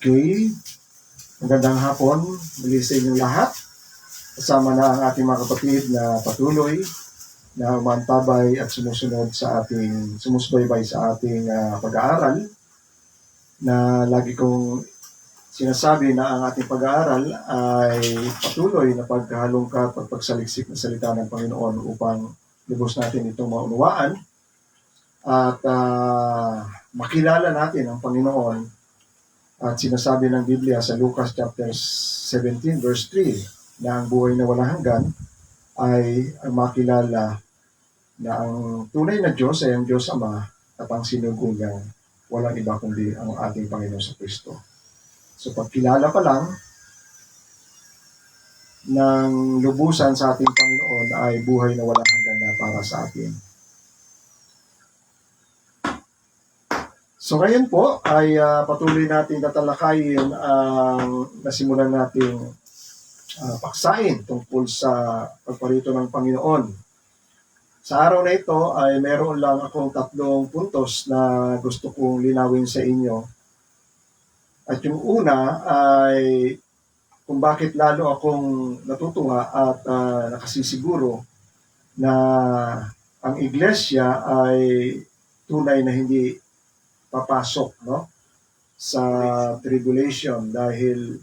Okay. Magandang hapon. Muli sa inyong lahat. Kasama na ang ating mga kapatid na patuloy na umantabay at sumusubaybay sa ating pag-aaral, na lagi kong sinasabi na ang ating pag-aaral ay patuloy na paghahalongkat at pagsaliksik ng salita ng Panginoon upang lubos natin itong maunawaan at makilala natin ang Panginoon. At sinasabi ng Biblia sa Lucas chapter 17 verse 3 na ang buhay na walang hanggan ay ang makilala na ang tunay na Diyos ay ang Diyos Ama at ang sinugo niya walang iba kundi ang ating Panginoon sa Kristo. So pagkilala pa lang ng lubusan sa ating Panginoon ay buhay na walang hanggan na para sa atin. So ngayon po ay patuloy natin tatalakayin ang nasimulan nating paksain tungkol sa pagparito ng Panginoon. Sa araw na ito ay meron lang akong 3 puntos na gusto kong linawin sa inyo. At yung una ay kung bakit lalo akong natutuwa at nakasisiguro na ang iglesia ay tunay na hindi papasok sa tribulation dahil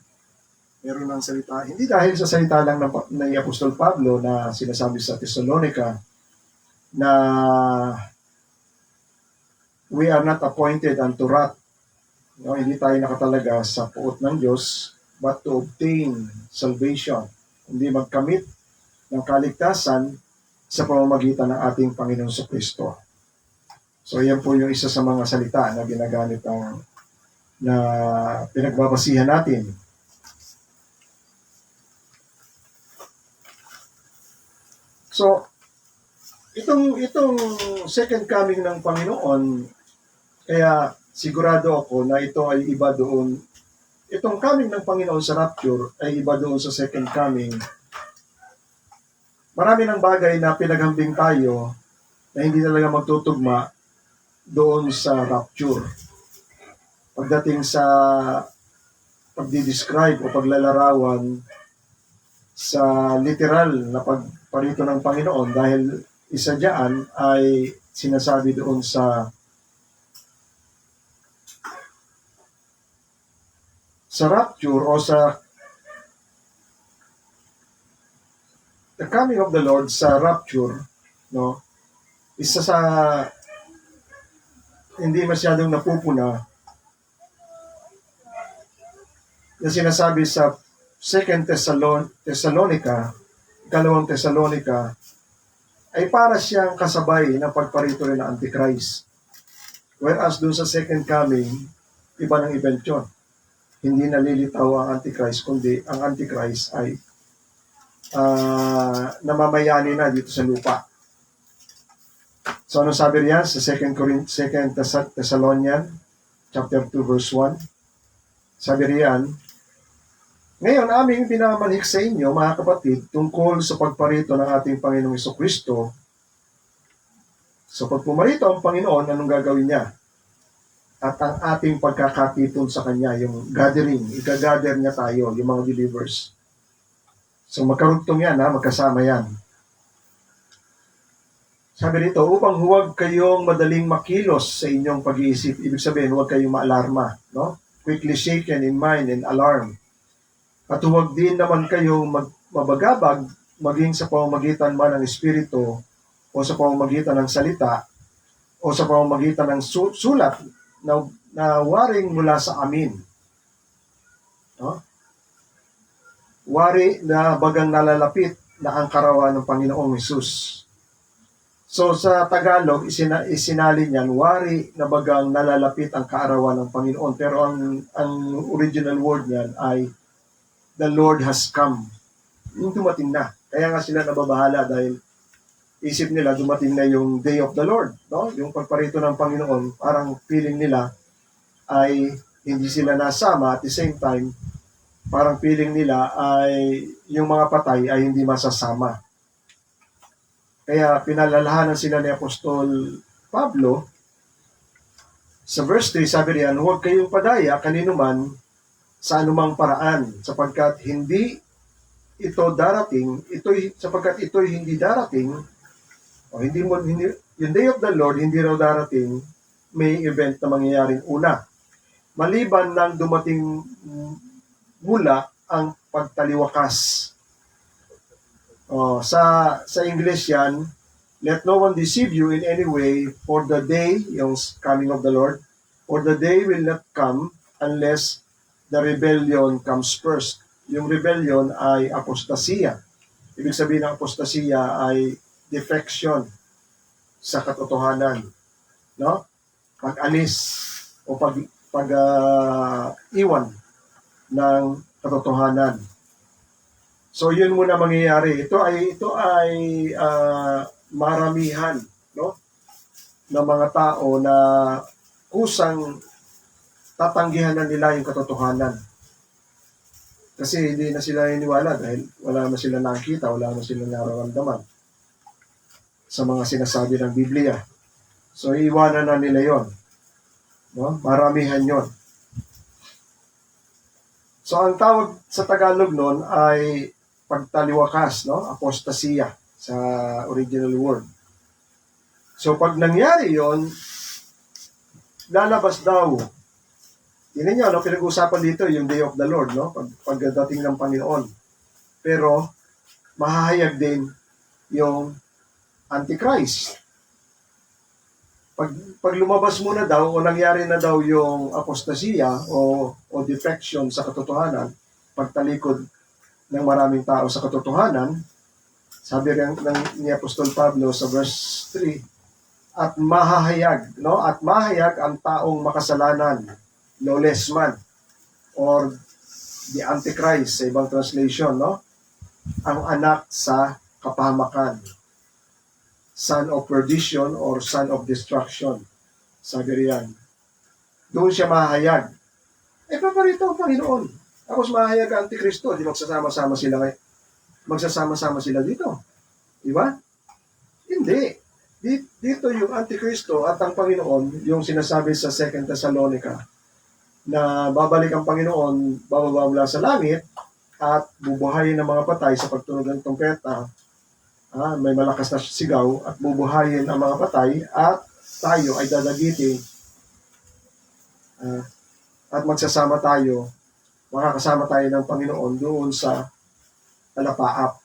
meron ng salita, hindi dahil sa salita lang ni Apostol Pablo na sinasabi sa Thessalonica na we are not appointed unto wrath. Hindi tayo nakatalaga sa puot ng Diyos but to obtain salvation, hindi magkamit ng kaligtasan sa pamamagitan ng ating Panginoon sa Kristo. So yan po yung isa sa mga salita na ginagamit na pinagbabasihan natin. So itong second coming ng Panginoon, kaya sigurado ako na ito ay iba doon. Itong coming ng Panginoon sa rapture ay iba doon sa second coming. Marami ng bagay na pinaghambing tayo na hindi talaga magtutugma doon sa rapture. Pagdating sa pagdi-describe o paglalarawan sa literal na pagparito ng Panginoon, dahil isa diyan ay sinasabi doon sa rapture o sa the coming of the Lord sa rapture, isa sa hindi masyadong napupuna na sinasabi sa 2 Thessalonica, 2 Thessalonica, ay para siyang kasabay ng pagparito rin ng Antichrist. Whereas doon sa second coming, iba ng event yun. Hindi nalilitaw ang Antichrist, kundi ang Antichrist ay namamayani na dito sa lupa. So ano sabi riyan sa 2 Thessalonians chapter 2 verse 1? Sabi riyan, ngayon aming pinamanhik sa inyo mga kapatid tungkol sa pagparito ng ating Panginoong Jesucristo. So pag pumarito ang Panginoon, anong gagawin niya? At ang ating pagkakatipon sa Kanya, yung gathering, ika-gather niya tayo, yung mga believers. So magkarugtong yan, magkasama yan. Sabi dito, upang huwag kayong madaling makilos sa inyong pag-iisip. Ibig sabihin, huwag kayong maalarma. Quickly shaken in mind and alarm. At huwag din naman kayong mabagabag maging sa pamamagitan man ng Espiritu o sa pamamagitan ng salita o sa pamamagitan ng sulat na waring mula sa amin. Wari na bagang nalalapit na ang karawan ng Panginoong Hesus. So sa Tagalog, isinalin niyan, wari na bagang nalalapit ang kaarawan ng Panginoon. Pero ang original word niyan ay, the Lord has come. Yung dumating na. Kaya nga sila nababahala dahil isip nila dumating na yung day of the Lord. Yung pagparito ng Panginoon, parang feeling nila ay hindi sila nasama. At the same time, parang feeling nila ay yung mga patay ay hindi masasama. Kaya pinalalahanan sila ni Apostol Pablo. Sa verse 3, sabi riyan, huwag kayong padaya kanino man sa anumang paraan, sapagkat hindi ito darating, sapagkat ito'y hindi darating, o hindi, yung day of the Lord hindi raw darating, may event na mangyayaring una. Maliban nang dumating mula ang pagtaliwakas. Sa English yan, let no one deceive you in any way, for the day, yung coming of the Lord, for the day will not come unless the rebellion comes first. Yung rebellion ay apostasya. Ibig sabihin ng apostasya ay defection sa katotohanan, no? Pag-alis o iwan ng katotohanan. So yun muna mangyayari. Ito ay maramihan, no? Ng mga tao na kusang tatanggihan na nila yung katotohanan. Kasi hindi na sila niniwala dahil wala na sila nakita, wala na sila nararamdaman sa mga sinasabi ng Biblia. So iiwanan na nila yon, no? Maramihan yon. So ang tawag sa Tagalog noon ay pagtaliwakas, no? Apostasya sa original word. So pag nangyari yon, lalabas daw. Tingnan nyo, no? Pinag-uusapan dito yung day of the Lord, no? Pagdating ng Panginoon. Pero mahahayag din yung Antichrist. Pag lumabas muna daw o nangyari na daw yung apostasya o defection sa katotohanan, pagtalikod ng maraming tao sa katotohanan, sabi ni Apostol Pablo sa verse 3, at mahahayag, no? At mahayag ang taong makasalanan, lawless man, or the Antichrist sa ibang translation, no? Ang anak sa kapahamakan, son of perdition or son of destruction. Sabi riyan. Doon siya mahayag. Paparito ang Panginoon. Tapos mahayag ang Antikristo. Di magsasama-sama sila dito. Di ba? Hindi. Dito yung Antikristo at ang Panginoon, yung sinasabi sa 2 Thessalonica, na babalik ang Panginoon, bababa mula sa langit, at bubuhayin ng mga patay sa pagtunog ng trumpeta. May malakas na sigaw at bubuhayin ang mga patay at tayo ay dadagitin at magsasama tayo, makakasama tayo ng Panginoon doon sa alapaap.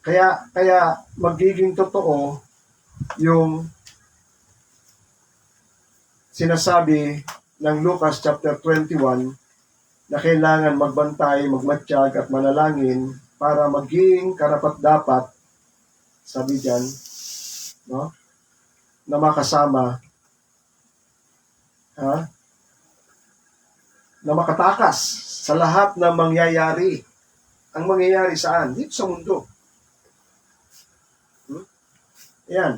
Kaya magiging totoo yung sinasabi ng Lucas chapter 21 na kailangan magbantay, magmatsyag at manalangin para maging karapat-dapat, sabi diyan, no? Na makasama, na makatakas sa lahat ng mangyayari. Ang mangyayari saan? Dito sa mundo. Ayan.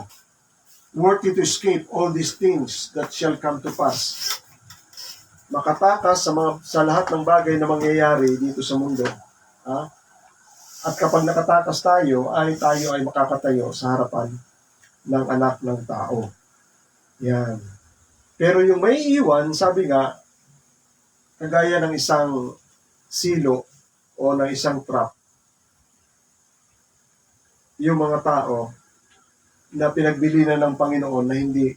Worthy to escape all these things that shall come to pass. Makatakas sa lahat ng bagay na mangyayari dito sa mundo. At kapag nakatakas tayo ay makakatayo sa harapan ng anak ng tao. Yan. Pero yung may iwan, sabi nga, kagaya ng isang silo o ng isang trap, yung mga tao na pinagbili na ng Panginoon na hindi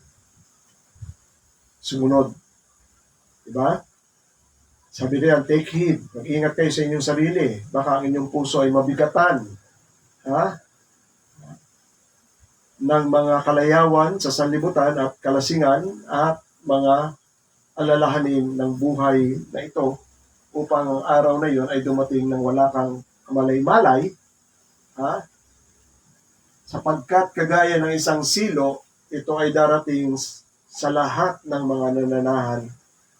sumunod. Diba? Sabi riyan, take heed, mag-ingat kayo sa inyong sarili, baka ang inyong puso ay mabigatan ng mga kalayawan sa sanlibutan at kalasingan at mga alalahanin ng buhay na ito upang ang araw na yon ay dumating ng wala kang kamalay-malay, sapagkat kagaya ng isang silo, ito ay darating sa lahat ng mga nananahan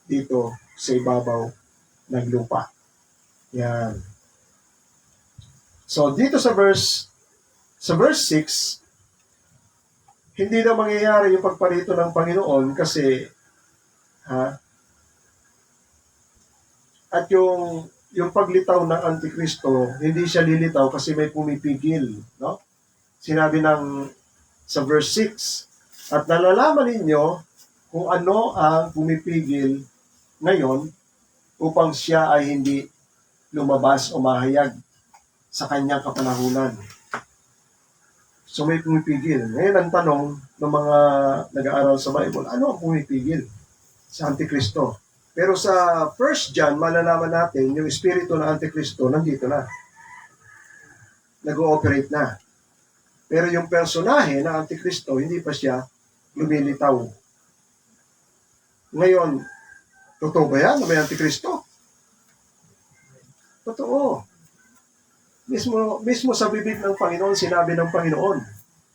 dito sa ibabaw ng lupa. Yan. So dito sa verse 6, hindi na mangyayari yung pagparito ng Panginoon kasi at yung paglitaw ng Antikristo, hindi siya lilitaw kasi may pumipigil, no? Sinabi sa verse 6, at nalalaman ninyo kung ano ang pumipigil ngayon upang siya ay hindi lumabas o mahayag sa kanyang kapanahunan. So may pumipigil. Ngayon ang tanong ng mga nag-aaral sa Bible, ano ang pumipigil sa Antikristo? Pero sa 1 John, malalaman natin yung espiritu ng Antikristo nandito na. Nag-ooperate na. Pero yung personahe ng Antikristo, hindi pa siya lumilitaw. Ngayon, totoo ba yan na may Antikristo? Totoo. Mismo sa bibig ng Panginoon, sinabi ng Panginoon,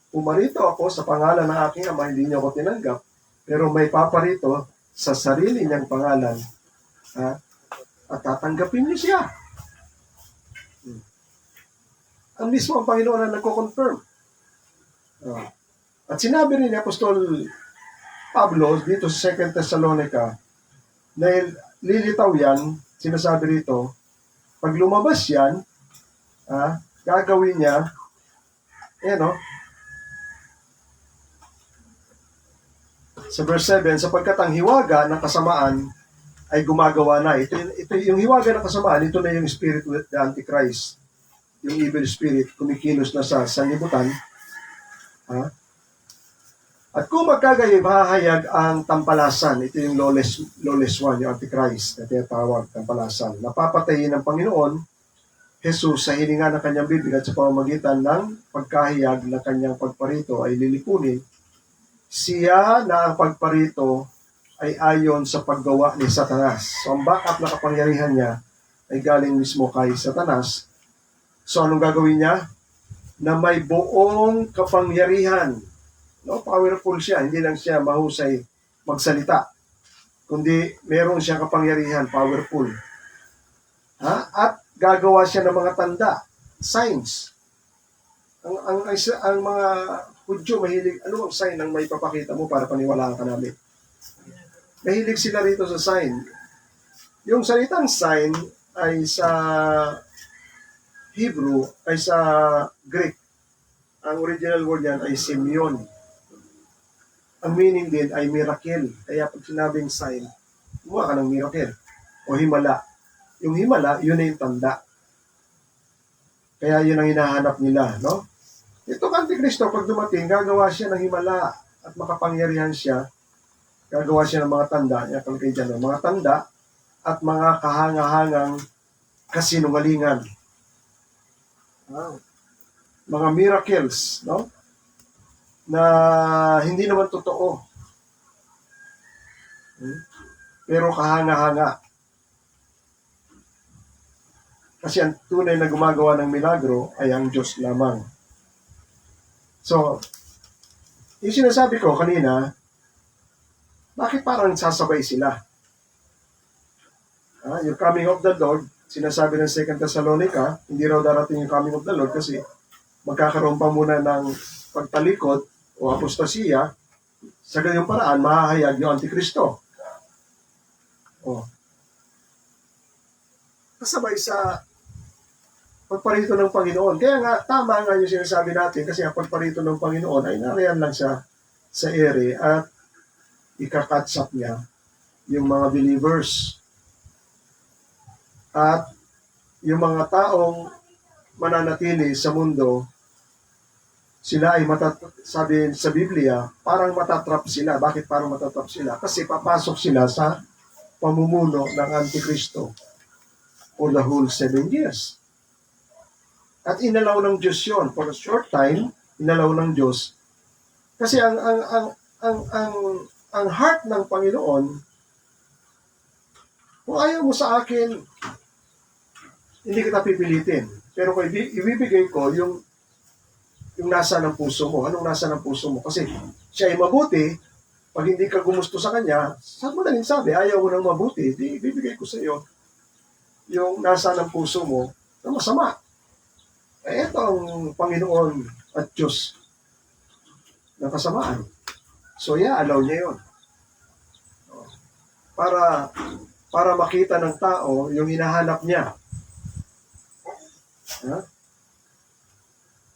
pumarito ako sa pangalan ng aking ama, hindi niyo ako tinanggap, pero may paparito sa sarili niyang pangalan, at tatanggapin niyo siya. Ang mismo ang Panginoon ang nagko-confirm. At sinabi rin ni Apostol Pablo dito sa 2 Thessalonica, na lilitaw yan, sinasabi rito, pag lumabas yan, gagawin niya, sa verse 7, sapagkat ang hiwaga ng kasamaan ay gumagawa na. Ito yung hiwaga ng kasamaan, ito na yung spirit with the Antichrist. Yung evil spirit, kumikilos na sa sanlibutan. At kung magkagayon, mahahayag ang tampalasan. Ito yung lawless one, yung Antichrist na tinatawag, tampalasan. Napapatayin ng Panginoon, Jesus, sa hininga ng kanyang bibig at sa pamamagitan ng pagkahayag ng kanyang pagparito ay lilipunin. Siya na ang pagparito ay ayon sa paggawa ni Satanas. So ang backup na kapangyarihan niya ay galing mismo kay Satanas. So anong gagawin niya? Na may buong kapangyarihan. No, powerful siya. Hindi lang siya mahusay magsalita, kundi meron siyang kapangyarihan, powerful. At gagawa siya ng mga tanda, signs. Ang mga Hudyo mahilig, ano ang sign ang may papakita mo para paniwalaan ka namin? Mahilig sila rito sa sign. Yung salitang sign ay sa Hebrew, ay sa Greek. Ang original word niyan ay semyon. Ang meaning din ay miracle. Kaya pag sinabing sign, gumawa ka ng miracle. O himala. Yung himala, yun na yung tanda. Kaya yun ang hinahanap nila, no? Itong Antikristo, pag dumating, gagawa siya ng himala at makapangyarihan siya. Gagawa siya ng mga tanda, nakalagay dyan, mga tanda at mga kahanga-hangang kasinungalingan. Mga miracles, no? Na hindi naman totoo. Pero kahanga-hanga. Kasi ang tunay na gumagawa ng milagro ay ang Diyos lamang. So, yung sinasabi ko kanina, bakit parang sasabay sila? Yung coming of the Lord, sinasabi ng 2 Thessalonica, hindi raw darating yung coming of the Lord kasi magkakaroon pa muna ng pagtalikod o apostasiya, sa ganyang paraan, mahahayag yung Antikristo. Kasabay sa pagparito ng Panginoon. Kaya nga, tama nga yung sinasabi natin kasi ang pagparito ng Panginoon ay nariyan lang siya sa ere at ika-catch up niya yung mga believers. At yung mga taong mananatili sa mundo, sila ay sabi sa Biblia, parang matatrap sila. Bakit parang matatrap sila? Kasi papasok sila sa pamumuno ng Antikristo for the whole 7 years. At inalaw ng Diyos yun. For a short time, inalaw ng Diyos. Kasi ang heart ng Panginoon, kung ayaw mo sa akin, hindi kita pipilitin. Pero kung ibibigay ko yung nasa ng puso mo. Anong nasa ng puso mo? Kasi siya ay mabuti. Pag hindi ka gumusto sa kanya, saan mo naling sabi, ayaw mo ng mabuti, di ibibigay ko sa iyo yung nasa ng puso mo na masama. Ito ang Panginoon at Diyos na kasamaan. So allow niya yun. Para makita ng tao yung hinahanap niya.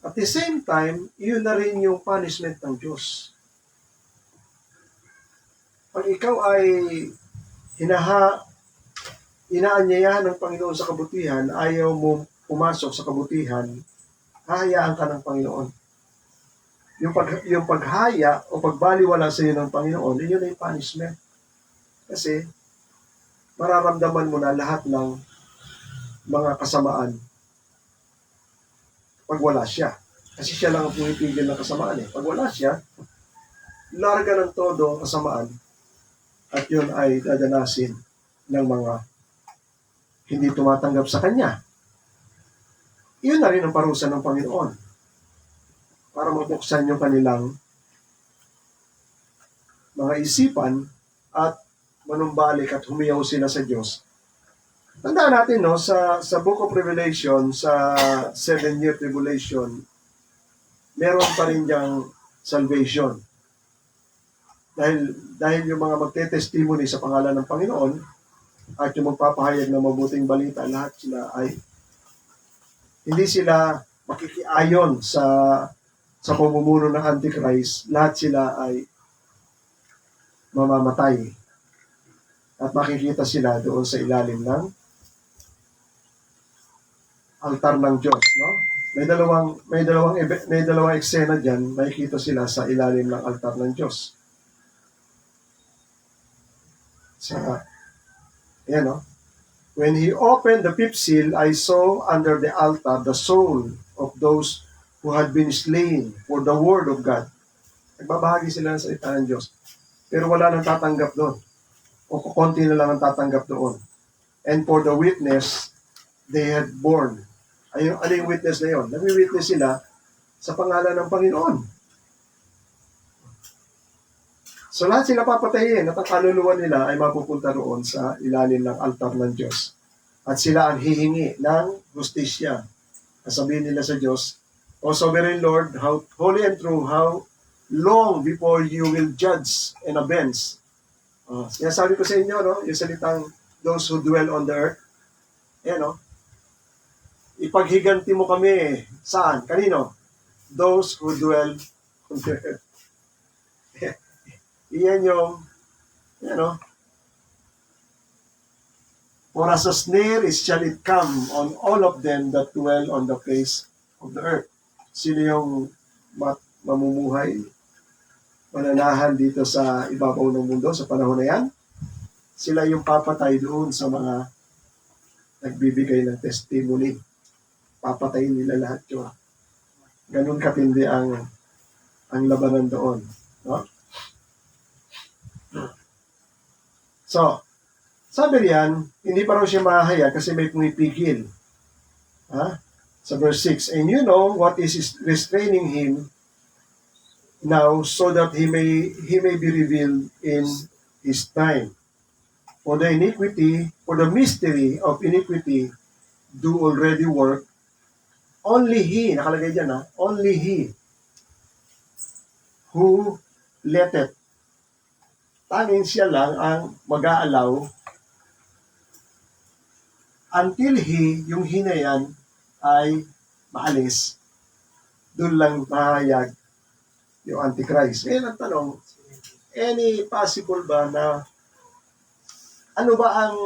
At the same time, yun na rin yung punishment ng Diyos. Pag ikaw ay inaanyayahan ng Panginoon sa kabutihan, ayaw mo pumasok sa kabutihan, hahayaan ka ng Panginoon. Yung paghaya o pagbaliwala sa iyo ng Panginoon, yun ay punishment. Kasi mararamdaman mo na lahat ng mga kasamaan pag wala siya. Kasi siya lang ang pumipigil ng kasamaan eh. Pag wala siya, larga ng todo ang kasamaan at yun ay dadanasin ng mga hindi tumatanggap sa Kanya. Iyon na rin ang parusa ng Panginoon para mabuksan yung kanilang mga isipan at manumbalik at humiyaw sila sa Diyos. Tandaan natin, no, sa Book of Revelation, sa 7-year tribulation, meron pa rin diyang salvation. Dahil yung mga magte-testimony sa pangalan ng Panginoon at yung magpapahayag ng mabuting balita, lahat sila ay hindi sila makikiayon sa pamumuno ng Antichrist. Lahat sila ay mamamatay. At makikita sila doon sa ilalim ng altar ng Diyos, no? May dalawang eksena diyan, makikita sila sa ilalim ng altar ng Diyos. Ayan, no? When he opened the fifth seal, I saw under the altar the soul of those who had been slain for the word of God. Nagbabahagi sila ng salita ng Diyos. Pero wala nang tatanggap doon. O kukunti na lang ang tatanggap doon. And for the witness they had borne. Ano yung witness na yun? Nag-witness sila sa pangalan ng Panginoon. So lahat sila papatayin at ang kaluluwa nila ay mapupunta roon sa ilalim ng altar ng Diyos. At sila ang hihingi ng justisya. Sabihin nila sa Diyos, O Sovereign Lord, how holy and true, how long before you will judge and avenge. Sinasabi ko sa inyo, no, yung salitang those who dwell on the earth. Ayan, no? Ipaghiganti mo kami. Saan? Kanino? Those who dwell on the earth. Iyan yung, no? For as a snare shall it come on all of them that dwell on the face of the earth. Sino yung mamumuhay, mananahan dito sa ibabaw ng mundo sa panahon na yan? Sila yung papatay doon sa mga nagbibigay ng testimony. Papatayin nila lahat yun. Ganun katindi ang labanan doon. No? So, sabi riyan, hindi pa raw siya mahahayag kasi may pumipigil. Sa verse 6, and you know what is restraining him now so that he may be revealed in his time. For the mystery of iniquity do already work. Only he, nakalagay dyan only he who letteth. Tanging siya lang ang mag-aalaw until yung hinayan ay maalis. Doon lang mahayag yung Antichrist. Ngayon ang tanong, any possible ba na ano ba ang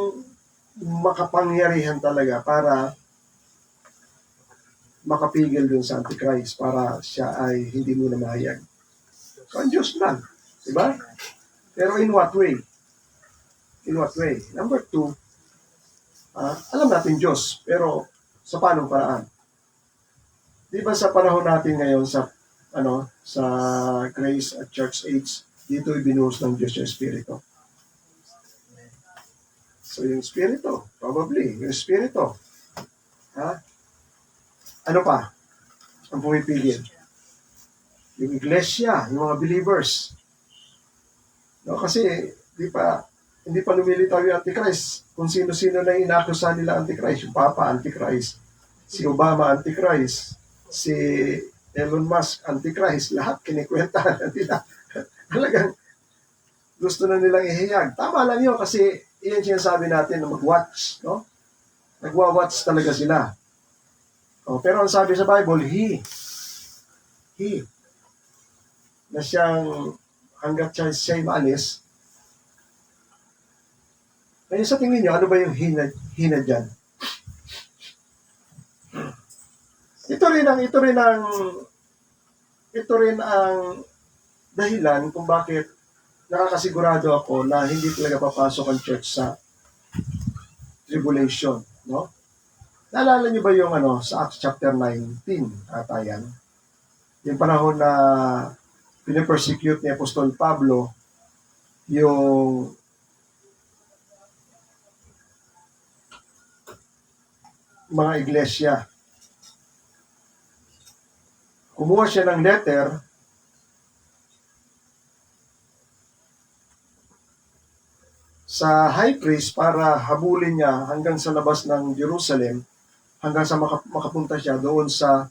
makapangyarihan talaga para makapigil dun sa Antichrist para siya ay hindi muna mahayag? So, ang Diyos lang. Diba? Pero in what way? In what way? Number 2, alam natin Diyos, pero sa paanong paraan? Di ba sa panahon natin ngayon sa Grace at Church Age, dito ibinuhos ng Diyos yung Espiritu. So yung Espiritu, probably, yung Espiritu. Ano pa ang pumipigil? Yung iglesia, yung mga believers. No, kasi hindi pa lumilitaw yung Antichrist. Kung sino-sino na inakusa nila Antichrist, yung Papa Antichrist, si Obama Antichrist, si Elon Musk Antichrist, lahat kinikwentahan nila. Talagang gusto na nilang ihiyag. Tama lang yun kasi iyan sinasabi natin na mag-watch. No? Nagwa-watch talaga sila. Pero ang sabi sa Bible, He, na siyang hanggat siya'y maalis, Ngayon sa tingin nyo, ano ba yung hina dyan? Ito rin ang dahilan kung bakit nakakasigurado ako na hindi talaga papasok ang church sa tribulation, no? Naalala niyo ba yung sa Acts chapter 19 ata yan? Yung panahon na pinipersecute ni Apostol Pablo yung mga iglesia. Kumuha siya ng letter sa high priest para habulin niya hanggang sa labas ng Jerusalem, hanggang sa makapunta siya doon sa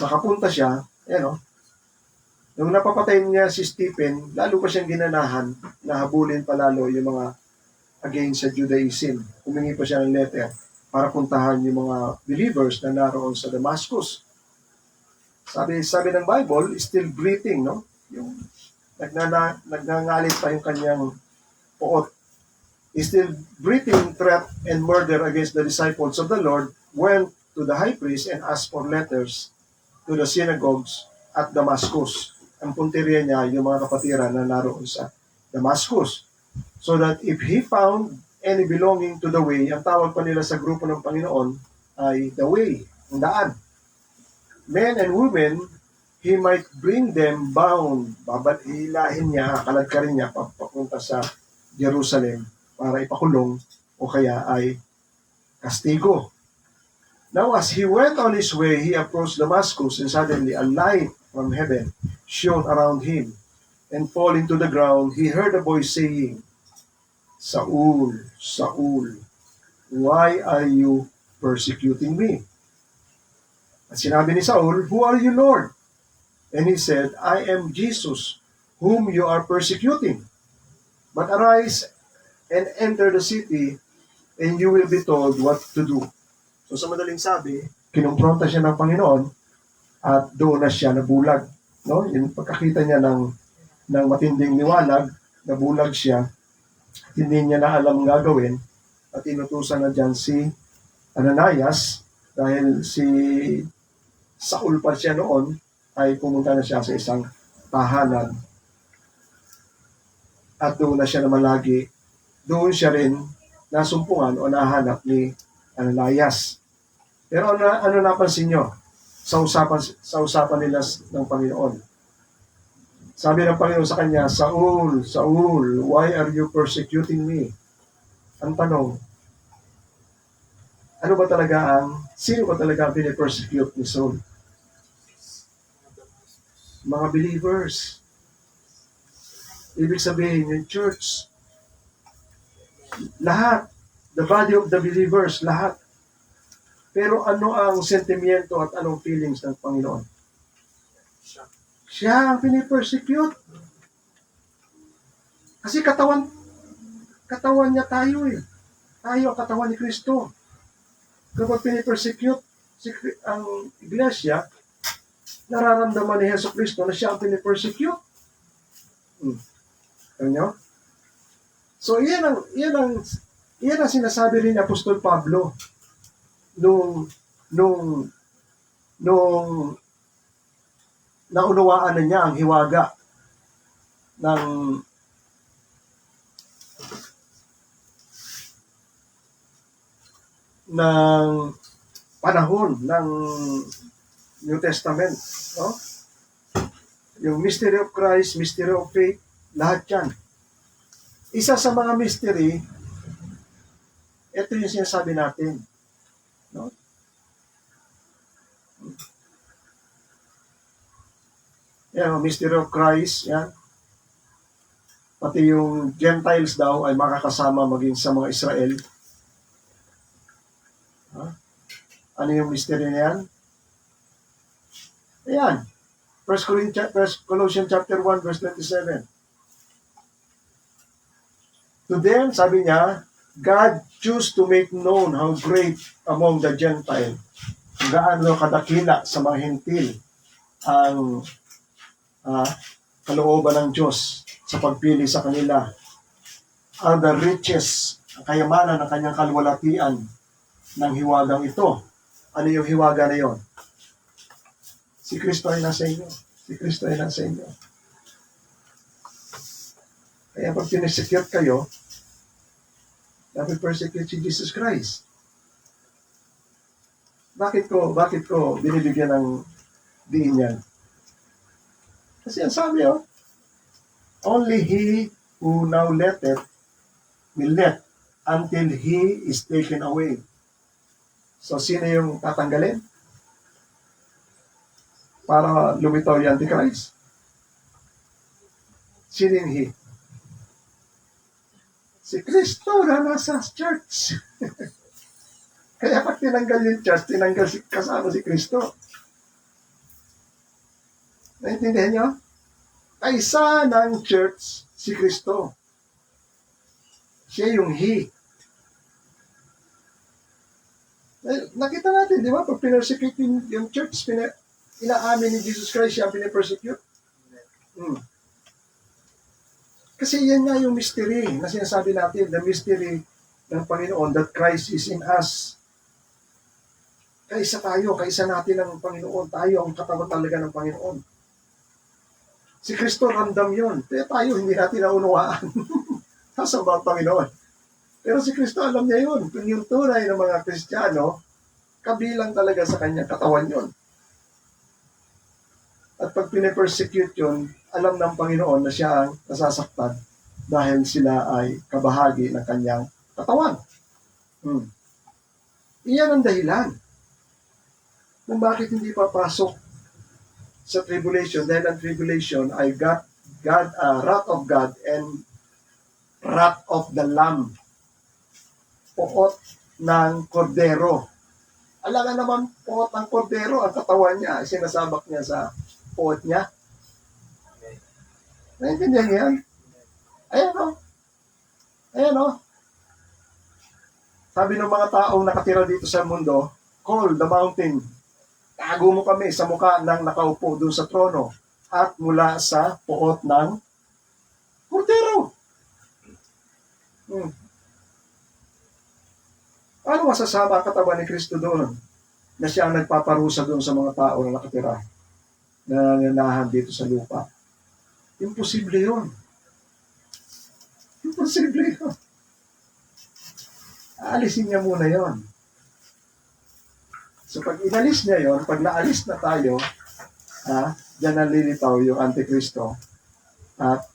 makapunta siya, nung napapatay niya si Stephen, lalo pa siyang ginanahan na habulin palalo yung mga against sa Judaism. Humingi pa siya ng letter para puntahan yung mga believers na naroon sa Damascus. Sabi ng Bible, still breathing, no? Yung nagngangalit pa yung kanyang poot. Still breathing threat and murder against the disciples of the Lord, went to the high priest and asked for letters to the synagogues at Damascus. Ang punteriya niya, yung mga kapatiran na naroon sa Damascus. So that if he found any belonging to the way, ang tawag pa nila sa grupo ng Panginoon ay the way, ang daan. Men and women, he might bring them bound. Hilahin niya, kaladkarin niya papunta sa Jerusalem para ipakulong o kaya ay kastigo. Now as he went on his way, he approached Damascus, and suddenly a light from heaven shone around him. And falling to the ground, he heard a voice saying, Saul, Saul, why are you persecuting me? At sinabi ni Saul, Who are you, Lord? And he said, I am Jesus, whom you are persecuting. But arise and enter the city, and you will be told what to do. So sa madaling sabi, kinumpronta siya ng Panginoon at doon na siya nabulag. No? Yung pagkakita niya ng matinding liwanag, nabulag siya, hindi niya na alam gagawin, at inutusan na dyan si Ananias, dahil si Saul pa siya noon, ay pumunta na siya sa isang tahanan. At doon na siya naman lagi, doon siya rin nasumpungan o nahanap ni Ananias. Pero ano napansin nyo sa usapan nila ng Panginoon? Sabi ng Panginoon sa kanya, Saul, Saul, why are you persecuting me? Ang tanong, sino ba talaga ang pinipersecute ni Saul? Mga believers. Ibig sabihin, yung church, lahat, the body of the believers, lahat. Pero ano ang sentimiento at anong feelings ng Panginoon? Siya ang pinipersecute. Kasi katawan niya tayo eh. Tayo ang katawan ni Kristo. Kapag pinipersecute ang iglesia, nararamdaman ni Hesus Kristo na siya ang pinipersecute. Alam nyo? So, yan ang sinasabi rin ni Apostol Pablo nung naunawaan na niya ang hiwaga ng panahon ng New Testament, no? Yung mystery of Christ, mystery of faith, lahat yan. Isa sa mga mystery, ito yung sinasabi natin, no? Yan, mystery of Christ, yan. Pati yung Gentiles daw ay makakasama maging sa mga Israel. Ano yung mystery na yan? Ayan. 1 Colossians chapter 1, verse 27. To them, sabi niya, God chose to make known how great among the Gentiles, gaano kadakila sa mga hentil ang kalooban ng Diyos sa pagpili sa kanila are the riches, ang kayamanan ng kanyang kalwalatian ng hiwagang ito. Ano yung hiwaga na yon? Si Kristo ay nasa inyo. Si Kristo ay nasa inyo. Kaya pag pinesecute kayo, dapat persecute si Jesus Christ. Bakit ko binibigyan ng diin yan? Kasi ang sabi, only he who now letteth will let until he is taken away. So, sino yung tatanggalin? Para lumitaw yung Antichrist? Sino yung he? Si Kristo na nasa church. Kaya pag tinanggal yung church, tinanggal kasama si Kristo. Naintindihan nyo? Kaisa ng church, si Kristo. Siya yung he. Nakita natin, di ba? Pag pinersecute yung church, inaamin ni Jesus Christ siya ang pinepersecute. Kasi yan nga yung mystery na sinasabi natin, the mystery ng Panginoon that Christ is in us. Kaisa tayo, kaisa natin ang Panginoon. Tayo ang katawan talaga ng Panginoon. Si Kristo ramdam yun. Kaya tayo hindi natin naunawaan. Kasama ang Panginoon. Pero si Kristo alam niya yun. Kung yung tunay ng mga Kristiyano, kabilang talaga sa kanyang katawan yun. At pag pinipersecute yun, alam ng Panginoon na siya ang nasasaktan dahil sila ay kabahagi ng kanyang katawan. Iyan ang dahilan kung bakit hindi papasok sa tribulation, dahil ang tribulation ay wrath of God and wrath of the Lamb. Puot ng kordero. Alam naman, puot ng kordero, ang katawan niya, sinasabak niya sa puot niya. Naintindihan yan? Ayan o. Ayan o. Sabi ng mga taong nakatira dito sa mundo, call the mountain. Tago mo kami sa mukha ng nakaupo doon sa trono at mula sa puot ng kordero. Ano masasama ang katawan ni Kristo doon? Na siya ang nagpaparusa doon sa mga tao na nakatira, na nananahan dito sa lupa. Imposible yun. Imposible yun. Aalisin niya muna yun. So pag inalis niya yon, pag naalis na tayo, diyan nalilitaw yung Antikristo at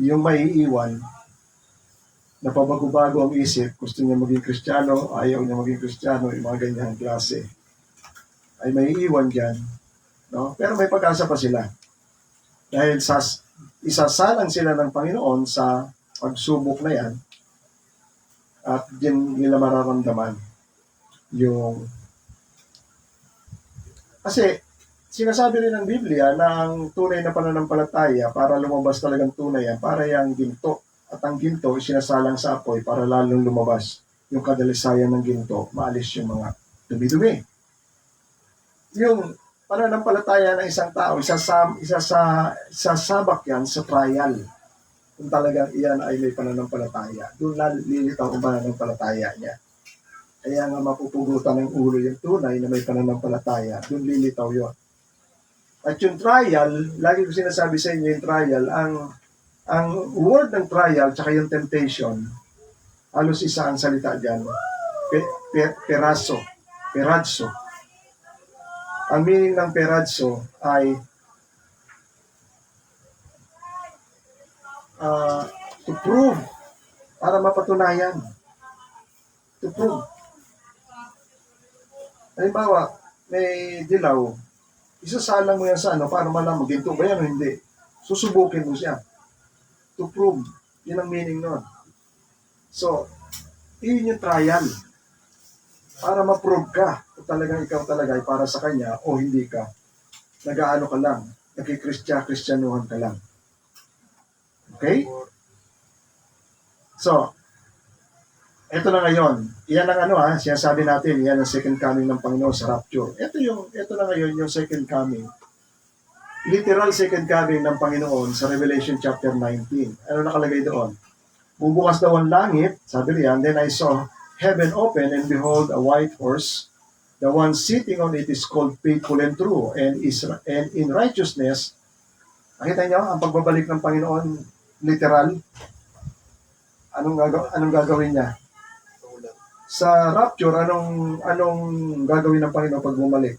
yung maiiwan na pabago-bago ang isip, gusto niya maging Kristiyano, ayaw niya maging Kristiyano, yung mga ganyang klase, ay maiiwan dyan. No? Pero may pag-asa pa sila. Dahil isasalang sila ng Panginoon sa pagsubok na yan at din nila mararamdaman yung kasi sinasabi rin ng Biblia na ang tunay na pananampalataya para lumabas talagang tunay yan, para yung ginto. At ang ginto sinasalang sa apoy para lalong lumabas yung kadalisayan ng ginto, maalis yung mga dumi-dumi. Yung pananampalataya ng isang tao, isasabak yan sa trial. Kung talagang iyan ay may pananampalataya, doon lilitaw ang pananampalataya niya. Kaya nga mapupugutan ng ulo yung tunay na may pananampalataya, doon lilitaw yun. At yung trial, lagi ko sinasabi sa inyo yung trial, ang word ng trial tsaka yung temptation, halos isa ang salita dyan, perazzo. Ang meaning ng perazzo ay to prove, para mapatunayan. To prove. Halimbawa, may dilaw, isasalang mo yan sa para malaman, ginto ba yan o hindi? Susubukin mo siya. To prove. Yun ang meaning nun. So, yun yung trial. Para ma-prove ka kung talagang ikaw talaga ay para sa kanya o hindi ka. Nag-aano ka lang. Kristyanuhan ka lang. Okay? So, ito na ngayon. Iyan ang sinasabi natin, iyan ang second coming ng Panginoon sa rapture. Ito na ngayon yung second coming literal second coming ng Panginoon sa Revelation chapter 19. Ano nakalagay doon? Bubukas daw ang langit, sabi riyan, then I saw heaven open and behold a white horse. The one sitting on it is called faithful and true and in righteousness. Nakita niyo ang pagbabalik ng Panginoon literal. Anong gagawin niya? Sa rapture, anong gagawin ng Panginoon pag bumalik?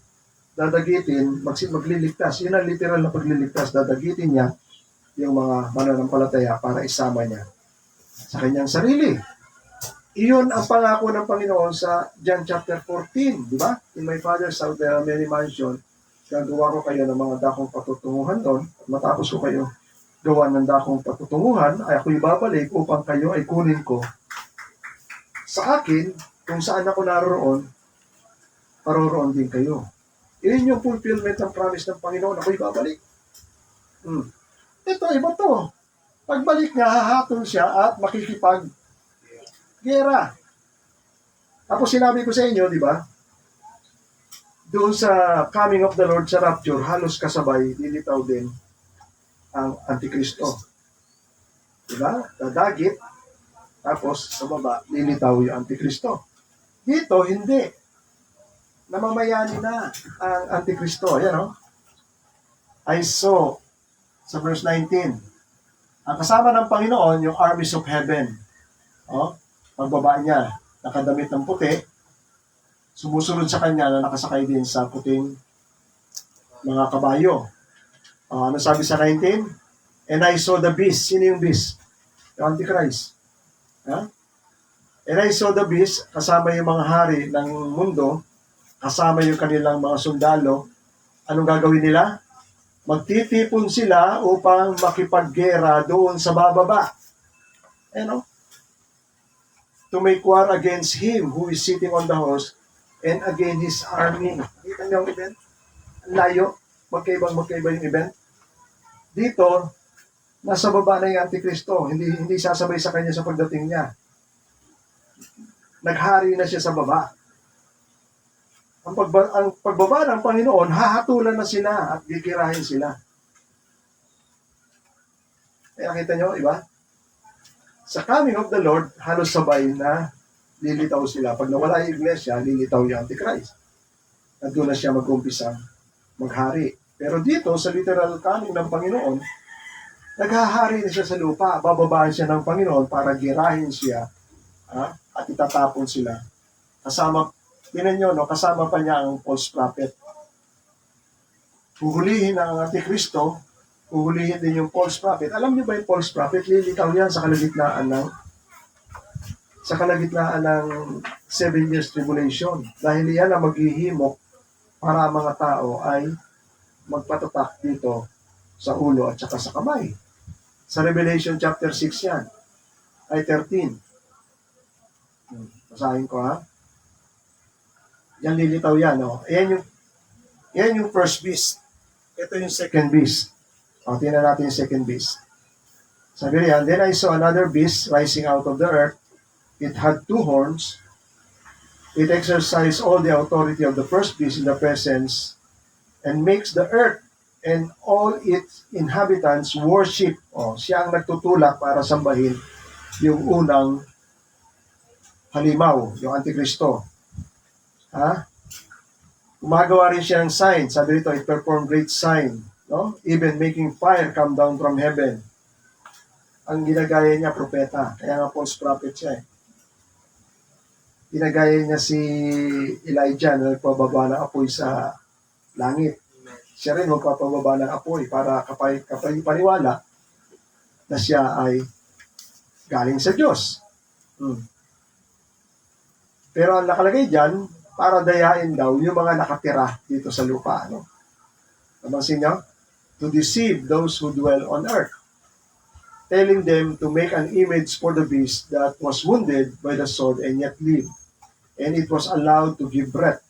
Dadagitin, magliligtas. Yun ang literal na pagliligtas. Dadagitin niya yung mga mananampalataya para isama niya sa kanyang sarili. Iyon ang pangako ng Panginoon sa John chapter 14, di ba? In my Father's house there are many mansions. Gagawa ko kayo ng mga dakong patutunguhan doon. At matapos ko kayo gawa ng dakong patutunguhan, ay ako'y babalik upang kayo ay kunin ko sa akin, kung saan ako naroon, paroroon din kayo. Iyon yung fulfillment ng promise ng Panginoon, ako'y babalik. Ito, iba to. Pagbalik niya, hahatol siya at makikipag-gera. Tapos sinabi ko sa inyo, di ba? Doon sa coming of the Lord sa rapture, halos kasabay, lilitaw din ang Antikristo. Di ba? Dadagit, tapos sa baba, lilitaw yung Antikristo. Dito, hindi. Namamayani na ang Antikristo. Ayan, no? I saw, sa verse 19, ang kasama ng Panginoon, yung armies of heaven. Pagbaba niya, nakadamit ng puti, sumusunod sa kanya na nakasakay din sa puting mga kabayo. Ano sabi sa 19? And I saw the beast. Sino yung beast? Yung Antichrist. And I saw the beast, kasama yung mga hari ng mundo, kasama yung kanilang mga sundalo. Anong gagawin nila? Magtitipon sila upang makipaggera doon sa bababa. To make war against him who is sitting on the horse and against his army. Kita niyo ang event? Ang layo. Magkaiba yung event. Dito, nasa baba na yung Antikristo. Hindi sasabay sa kanya sa pagdating niya. Naghari na siya sa baba. Ang pagbaba ng Panginoon, hahatulan na sila at gigirahin sila. Kaya nakita nyo, iba? Sa coming of the Lord, halos sabay na lilitaw sila. Pag nawala yung iglesia, lilitaw yung Antichrist. At doon na siya mag-umpisa maghari. Pero dito, sa literal coming ng Panginoon, naghahari na siya sa lupa. Bababaan siya ng Panginoon para girahin siya at itatapon sila. Tinan nyo, kasama pa niya ang false prophet. Huhulihin ang Antikristo, huhulihin din yung false prophet. Alam niyo ba yung false prophet? Lilitaw yan sa kalagitnaan ng 7 years tribulation. Dahil yan ang maghihimok para ang mga tao ay magpatatak dito sa ulo at saka sa kamay. Sa Revelation chapter 6 yan, ay 13. Basahin ko Yan lilitaw yan. Yan yung first beast. Ito yung second beast. Tingnan natin yung second beast. Sabi riyan, then I saw another beast rising out of the earth. It had 2 horns. It exercised all the authority of the first beast in the presence and makes the earth and all its inhabitants worship. Siya ang nagtutulak para sambahin yung unang halimaw, yung Antikristo. Gumagawa rin siya ng sign. Sabi dito, it performed great sign. Even making fire come down from heaven. Ang ginagaya niya, propeta. Kaya nga false prophet siya. Ginagaya niya si Elijah na nagpababa ng apoy sa langit. Siya rin magpapababa ng apoy para paniwala na siya ay galing sa Diyos. Pero ang nakalagay dyan, para dayain daw yung mga nakatira dito sa lupa. Namansin niyo? To deceive those who dwell on earth. Telling them to make an image for the beast that was wounded by the sword and yet lived. And it was allowed to give breath.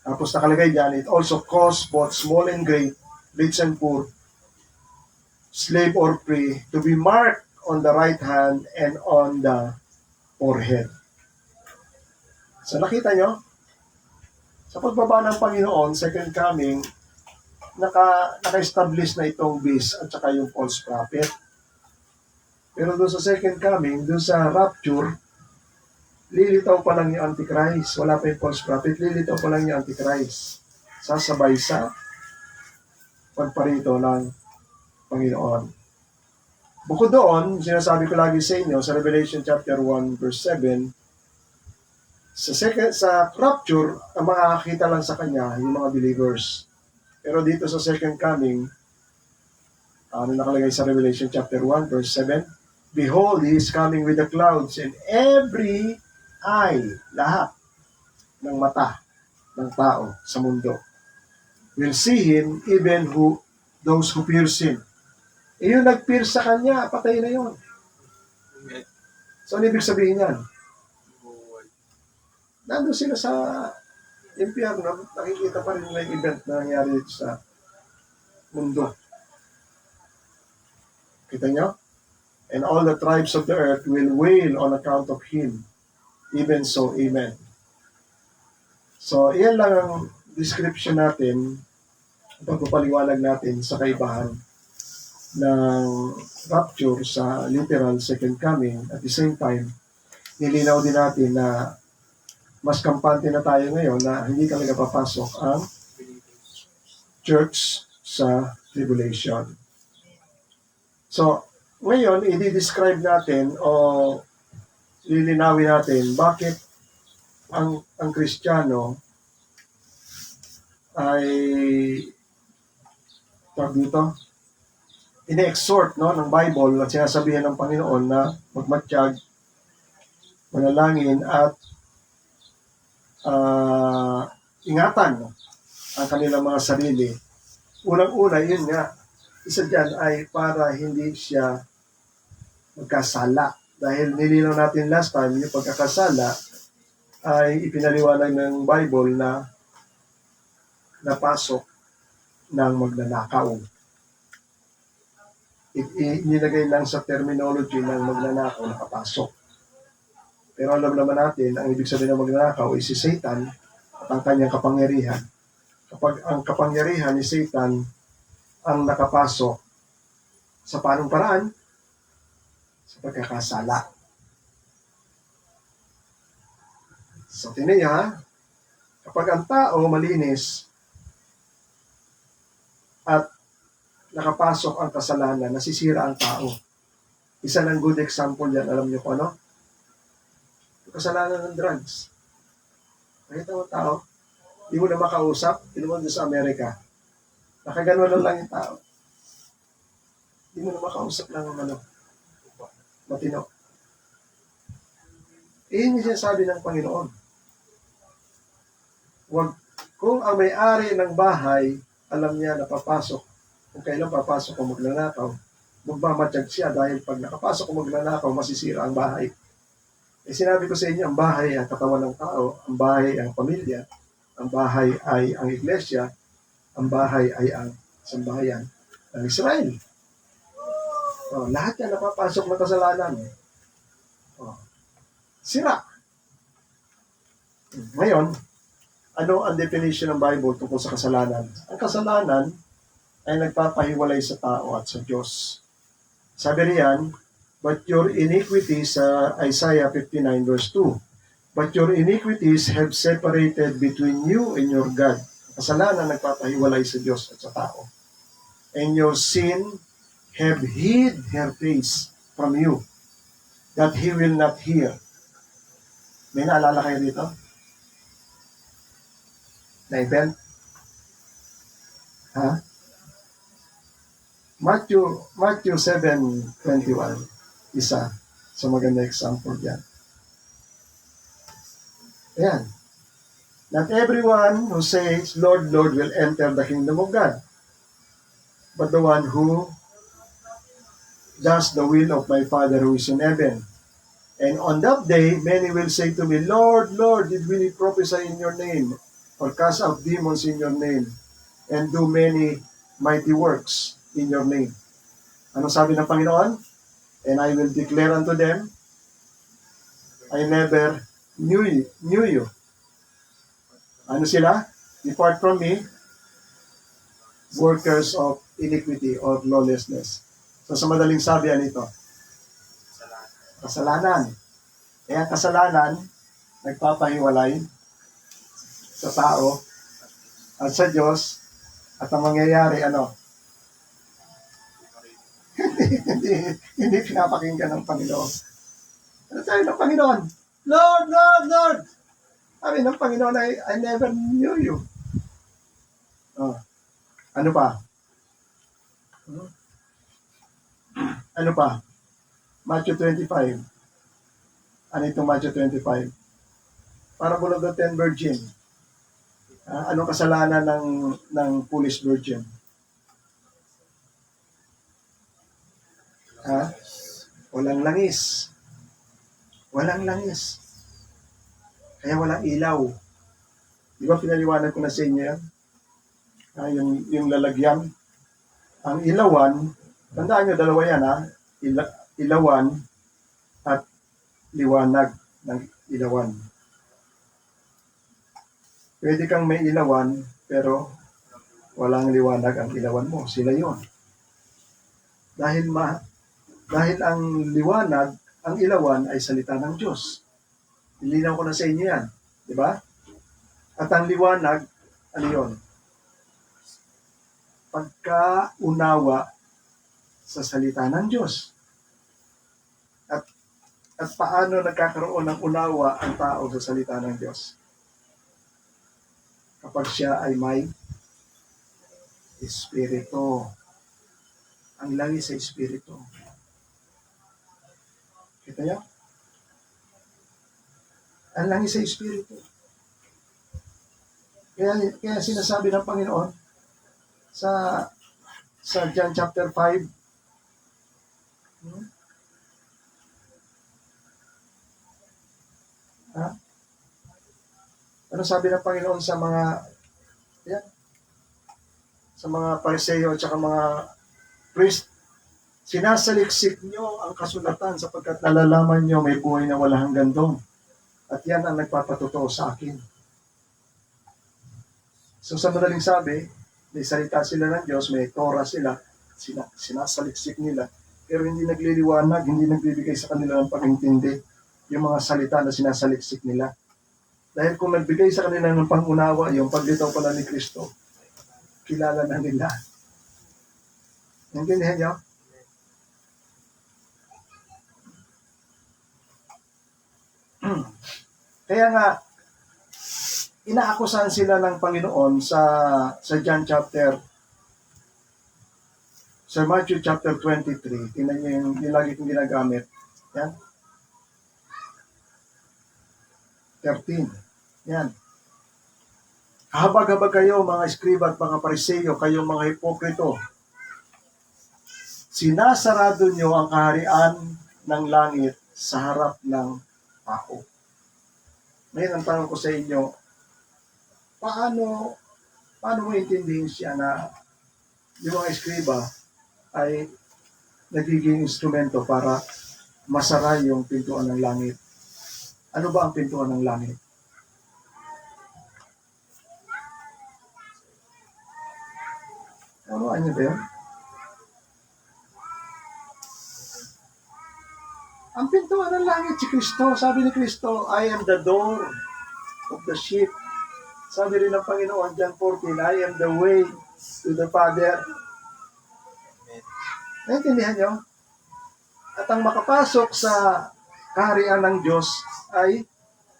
Tapos nakalagay dyan, it also caused both small and great, rich and poor, slave or free, to be marked on the right hand and on the forehead. So nakita nyo, sa pagbaba ng Panginoon, second coming, naka-establish na itong beast at saka yung false prophet. Pero doon sa second coming, doon sa rapture, lilitaw pa lang yung Antichrist. Wala pa yung false prophet, lilitaw pa lang yung Antichrist. Sasabay sa pagparito ng Panginoon. Bukod doon, sinasabi ko lagi sa inyo, sa Revelation chapter 1, verse 7, sa rapture, ang makakakita lang sa kanya yung mga believers. Pero dito sa second coming, ano nakalagay sa Revelation chapter 1, verse 7, Behold, He is coming with the clouds, and every eye, lahat ng mata ng tao sa mundo, will see Him, even those who pierce Him. Yung nag-pierce sa kanya, patay na yun. So, ano ibig sabihin yan? Nandun sila sa impyerno, nakikita pa rin nila yung event na nangyari dito sa mundo. Kita nyo? And all the tribes of the earth will wail on account of Him. Even so, Amen. So, iyan lang ang description natin, pagpapaliwanag natin sa kaibahan ng rapture sa literal second coming. At the same time, nilinaw din natin na mas kampante na tayo ngayon na hindi talaga papasok ang church sa tribulation. So, ngayon, i-describe natin o lilinawin natin bakit ang Kristiyano ay ine-exhort ng Bible at sinasabihan ng Panginoon na magmatiyag, manalangin at ingatan ang kanilang mga sarili. Unang-una, yun nga, isa dyan ay para hindi siya magkasala. Dahil nilinaw natin last time, yung pagkakasala ay ipinaliwanag ng Bible na napasok ng magnanakaw. Nilagay lang sa terminology ng magnanakaw nakapasok. Pero alam naman natin, ang ibig sabihin ng magnanakaw ay si Satan at ang kanyang kapangyarihan. Kapag ang kapangyarihan ni Satan ang nakapasok sa paanong paraan? Sa pagkakasala. So, tiniya, kapag ang tao malinis at nakapasok ang kasalanan, nasisira ang tao. Isa ng good example yan, alam niyo kung ano? Yung kasalanan ng drugs. Nakita mo tao, di mo na makausap, inuman doon sa Amerika. Nakaganon lang yung tao. Di mo na makausap ng matino. Iyon yung sinasabi ng Panginoon. Kung ang may-ari ng bahay, alam niya na papasok, kung kailan papasok o magnanakaw, magmamatiyag siya dahil pag nakapasok o magnanakaw, masisira ang bahay. Sinabi ko sa inyo, ang bahay ay ang katawan ng tao, ang bahay ay ang pamilya, ang bahay ay ang iglesia, ang bahay ay ang sambahayan ng Israel. Lahat yan napapasok na kasalanan. Sira. Ngayon, ano ang definition ng Bible tungkol sa kasalanan? Ang kasalanan ay nagpapahiwalay sa tao at sa Diyos. Sabi riyan, but your iniquities, Isaiah 59 verse 2, but your iniquities have separated between you and your God. Kasalanan nagpapahiwalay sa Diyos at sa tao. And your sin have hid her face from you, that He will not hear. May naalala kayo dito? Na-event? Ha? Matthew 7:21. Isa sa maganda example diyan. Ayan. Not everyone who says, Lord, Lord, will enter the kingdom of God, but the one who does the will of my Father who is in heaven. And on that day, many will say to me, Lord, Lord, did we prophesy in your name, or cast out demons in your name, and do many mighty works in your name? Ano sabi ng Panginoon? And I will declare unto them, I never knew you. Ano sila? Depart from me, workers of iniquity or lawlessness. So sa madaling sabi, ano ito? Kasalanan. Kaya kasalanan, nagpapahiwalay sa tao at sa Diyos, at ang mangyayari, ano? hindi pinapakinggan ng Panginoon. Ano sabi ng Panginoon? Lord, Lord, Lord! Sabi ng Panginoon, I never knew you. Oh. Ano pa? Ano pa? Matthew 25. Ano itong Matthew 25? Parable of the 10 virgin. Anong kasalanan ng foolish virgin? Walang langis. Walang langis. Kaya walang ilaw. Di ba pinaliwanag ko na sa inyo yan? Yung lalagyan. Ang ilawan, tandaan nyo, dalawa yan ilawan at liwanag ng ilawan. Pwede kang may ilawan, pero walang liwanag ang ilawan mo. Sila yon. Dahil ang liwanag, ang ilawan ay salita ng Diyos. Nilinaw ko na sa inyo yan. Di ba? At ang liwanag, ano yun? Pagkaunawa sa salita ng Diyos. At paano nagkakaroon ng unawa ang tao sa salita ng Diyos? Kapag siya ay may Espiritu. Ang langis sa Espiritu. Kita niyo? Ang langis sa Espiritu. Kaya sinasabi ng Panginoon sa John chapter 5, ano sabi ng Panginoon sa mga Pariseo at saka mga priest? Sinasaliksik nyo ang kasulatan sapagkat nalalaman nyo may buhay na wala hanggang doon. At yan ang nagpapatotoo sa akin. So sa madaling sabi, may salita sila ng Diyos, may Torah sila, sinasaliksik nila, pero hindi nagliliwanag, hindi nagbibigay sa kanila ng pag-intindi yung mga salita na sinasaliksik nila. Dahil kung nagbigay sa kanila ng pangunawa, yung paglitaw pala ni Kristo, kilala na nila. Naintindihan niyo? Kaya nga, inaakusahan sila ng Panginoon sa John chapter, sa Matthew chapter 23. Tingnan niyo yung lagi kong ginagamit. Yan. 13. Yan. Habag-habag kayo, mga eskriba at mga Pariseo, kayong mga hipokrito. Sinasarado nyo ang kaharian ng langit sa harap ng tao. Ngayon, ang tanong ko sa inyo, paano mo intindihin siya na yung mga eskriba ay nagiging instrumento para masara yung pintuan ng langit? Ano ba ang pintuan ng langit? Ano niyo ba yun? Ang pintuan ng langit si Kristo. Sabi ni Kristo, I am the door of the sheep. Sabi rin ng Panginoon, John 14, I am the way to the Father. Naintindihan niyo? At ang makapasok sa kaharian ng Diyos ay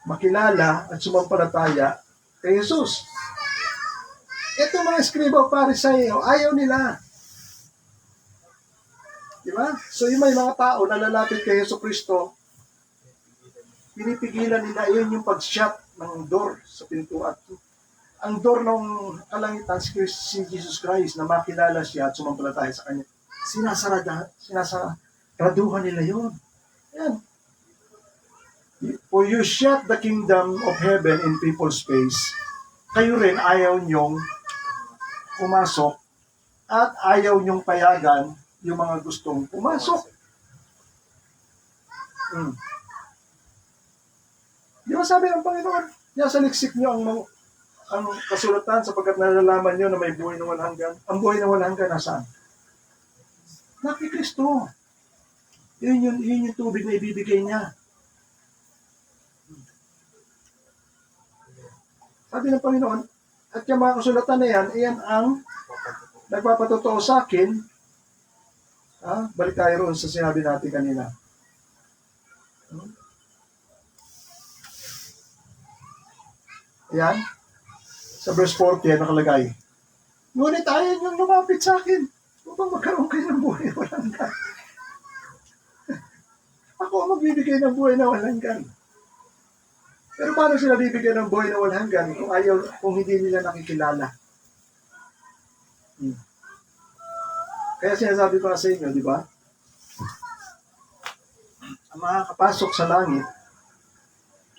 makilala at sumampalataya kay Jesus. Ito mga eskriba o Pariseo, ayaw nila. Diba? So yung may mga tao na lalapit kay Yesu Kristo, pinipigilan nila, yun yung pag-shut ng door sa pintuan. Ang door ng kalangitan si Jesus Christ na makilala siya at sumampalataya sa Kanya. Sinasaraduhan nila yun. Yan. For you shut the kingdom of heaven in people's face, kayo rin ayaw nyong pumasok at ayaw nyong payagan yung mga gustong pumasok. Di ba sabi ng Panginoon, saliksik nyo ang ang kasulatan sapagkat nalalaman nyo na may buhay na walang hanggan. Ang buhay na walang hanggan nasaan? Kay Kristo. Yun yung tubig na ibibigay niya. Sabi ng Panginoon, at yung mga kasulatan na yan, iyan ang nagpapatotoo sa akin. Balik tayo roon sa sinabi natin kanina. Ayan. Sa verse 40, nakalagay. Ngunit ayan yung lumapit sa akin upang magkaroon kayo ng buhay na walang hanggan. Ako ang magbibigay ng buhay na walang hanggan. Pero paano sila bibigyan ng buhay na walang hanggan kung hindi nila nakikilala? Kaya sinasabi ko na sa inyo, di ba? Ang makakapasok sa langit